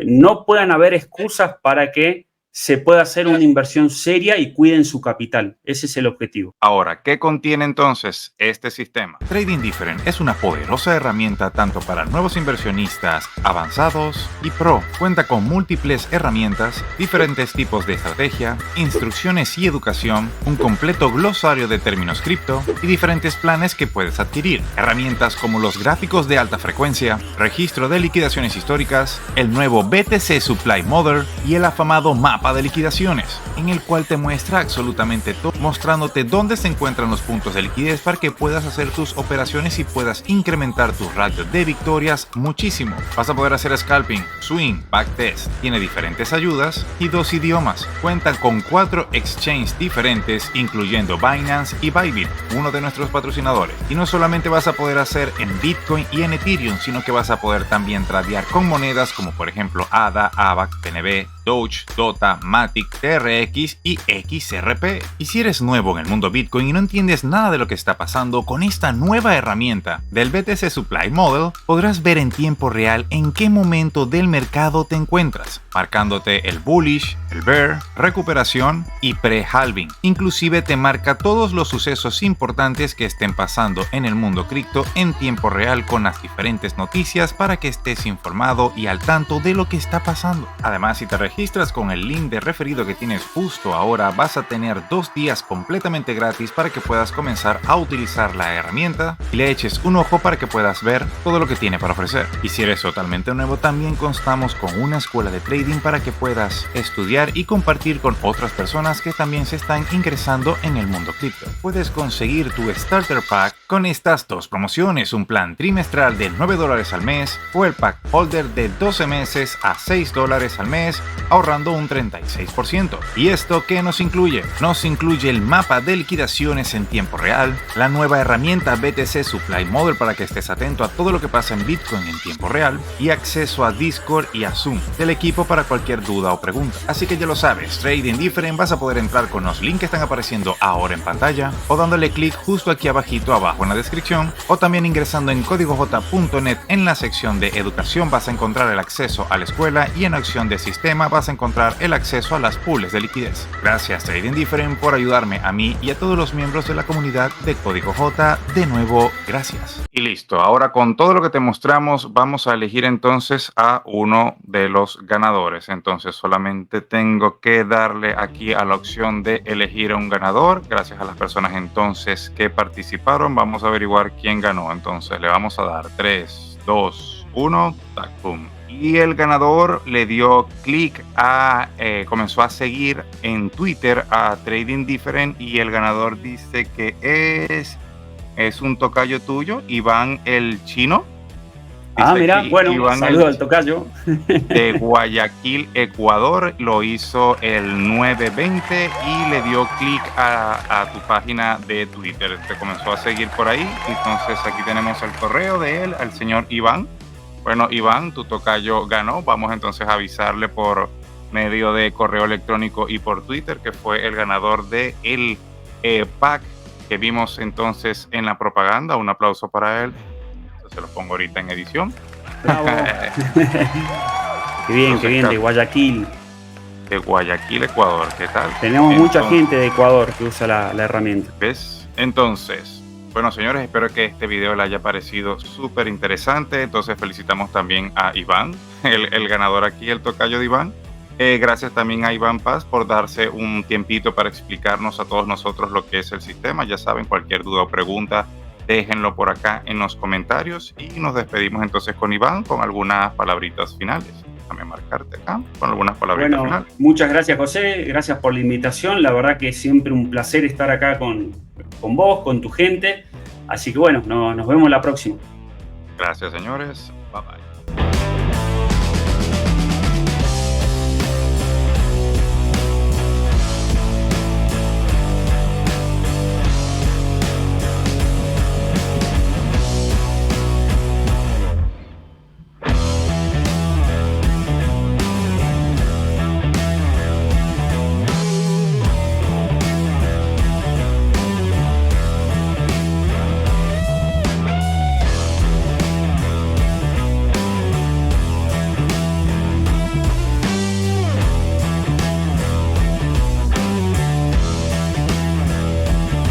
Speaker 2: no puedan haber excusas para que se pueda hacer una inversión seria y cuiden su capital. Ese es el objetivo.
Speaker 1: Ahora, ¿qué contiene entonces este sistema?
Speaker 3: Trading Different es una poderosa herramienta tanto para nuevos inversionistas, avanzados y pro. Cuenta con múltiples herramientas, diferentes tipos de estrategia, instrucciones y educación, un completo glosario de términos cripto y diferentes planes que puedes adquirir. Herramientas como los gráficos de alta frecuencia, registro de liquidaciones históricas, el nuevo BTC Supply Model y el afamado mapa de liquidaciones, en el cual te muestra absolutamente todo, mostrándote dónde se encuentran los puntos de liquidez para que puedas hacer tus operaciones y puedas incrementar tu ratio de victorias muchísimo. Vas a poder hacer scalping, swing, backtest, tiene diferentes ayudas y 2 idiomas. Cuenta con 4 exchanges diferentes, incluyendo Binance y Bybit, uno de nuestros patrocinadores. Y no solamente vas a poder hacer en Bitcoin y en Ethereum, sino que vas a poder también tradear con monedas como por ejemplo ADA, AVAX, PNB, Doge, DOTA, Matic, TRX y XRP. Y si eres nuevo en el mundo Bitcoin y no entiendes nada de lo que está pasando, con esta nueva herramienta del BTC Supply Model podrás ver en tiempo real en qué momento del mercado te encuentras, marcándote el bullish, el bear, recuperación y pre-halving. Inclusive te marca todos los sucesos importantes que estén pasando en el mundo cripto en tiempo real con las diferentes noticias para que estés informado y al tanto de lo que está pasando. Además, si te registras con el link de referido que tienes justo ahora, vas a tener 2 días completamente gratis para que puedas comenzar a utilizar la herramienta y le eches un ojo para que puedas ver todo lo que tiene para ofrecer. Y si eres totalmente nuevo, también constamos con una escuela de trading para que puedas estudiar y compartir con otras personas que también se están ingresando en el mundo cripto. Puedes conseguir tu Starter Pack con estas 2 promociones, un plan trimestral de $9 al mes o el pack holder de 12 meses a $6 al mes, ahorrando un 36%. ¿Y esto qué nos incluye? Nos incluye el mapa de liquidaciones en tiempo real, la nueva herramienta BTC Supply Model para que estés atento a todo lo que pasa en Bitcoin en tiempo real y acceso a Discord y a Zoom del equipo para cualquier duda o pregunta. Así que ya lo sabes, Trading Different vas a poder entrar con los links que están apareciendo ahora en pantalla o dándole clic justo aquí abajito abajo en la descripción o también ingresando en códigoj.net en la sección de educación vas a encontrar el acceso a la escuela y en la opción de sistema vas a encontrar el acceso a las pools de liquidez. Gracias Trading Different por ayudarme a mí y a todos los miembros de la comunidad de Código J. De nuevo, gracias.
Speaker 1: Y listo, ahora con todo lo que te mostramos vamos a elegir entonces a uno de los ganadores. Entonces solamente tengo que darle aquí a la opción de elegir a un ganador. Gracias a las personas entonces que participaron, vamos a averiguar quién ganó. Entonces le vamos a dar 3, 2, 1, tac, pum. Y el ganador le dio clic comenzó a seguir en Twitter a Trading Different, y el ganador dice que es un tocayo tuyo, Iván el Chino.
Speaker 2: Ah, mira, bueno,
Speaker 1: Iván
Speaker 2: saludo al tocayo.
Speaker 1: De Guayaquil, Ecuador, lo hizo el 9/20 y le dio clic a tu página de Twitter. Te comenzó a seguir por ahí. Entonces aquí tenemos el correo de él, al señor Iván. Bueno, Iván, tu tocayo ganó. Vamos entonces a avisarle por medio de correo electrónico y por Twitter que fue el ganador de el pack que vimos entonces en la propaganda. Un aplauso para él. Se lo pongo ahorita en edición.
Speaker 2: Bravo. Qué bien, de Guayaquil.
Speaker 1: De Guayaquil, Ecuador, ¿qué tal?
Speaker 2: Tenemos mucha gente de Ecuador que usa la herramienta.
Speaker 1: ¿Ves? Entonces, bueno, señores, espero que este video les haya parecido súper interesante. Entonces felicitamos también a Iván, el ganador aquí, el tocayo de Iván. Gracias también a Iván Paz por darse un tiempito para explicarnos a todos nosotros lo que es el sistema. Ya saben, cualquier duda o pregunta, déjenlo por acá en los comentarios, y nos despedimos entonces con Iván con algunas palabritas finales. Déjame marcarte acá con algunas palabritas finales.
Speaker 2: Muchas gracias, José, gracias por la invitación. La verdad que es siempre un placer estar acá con vos, con tu gente. Así que bueno, nos vemos la próxima.
Speaker 1: Gracias, señores.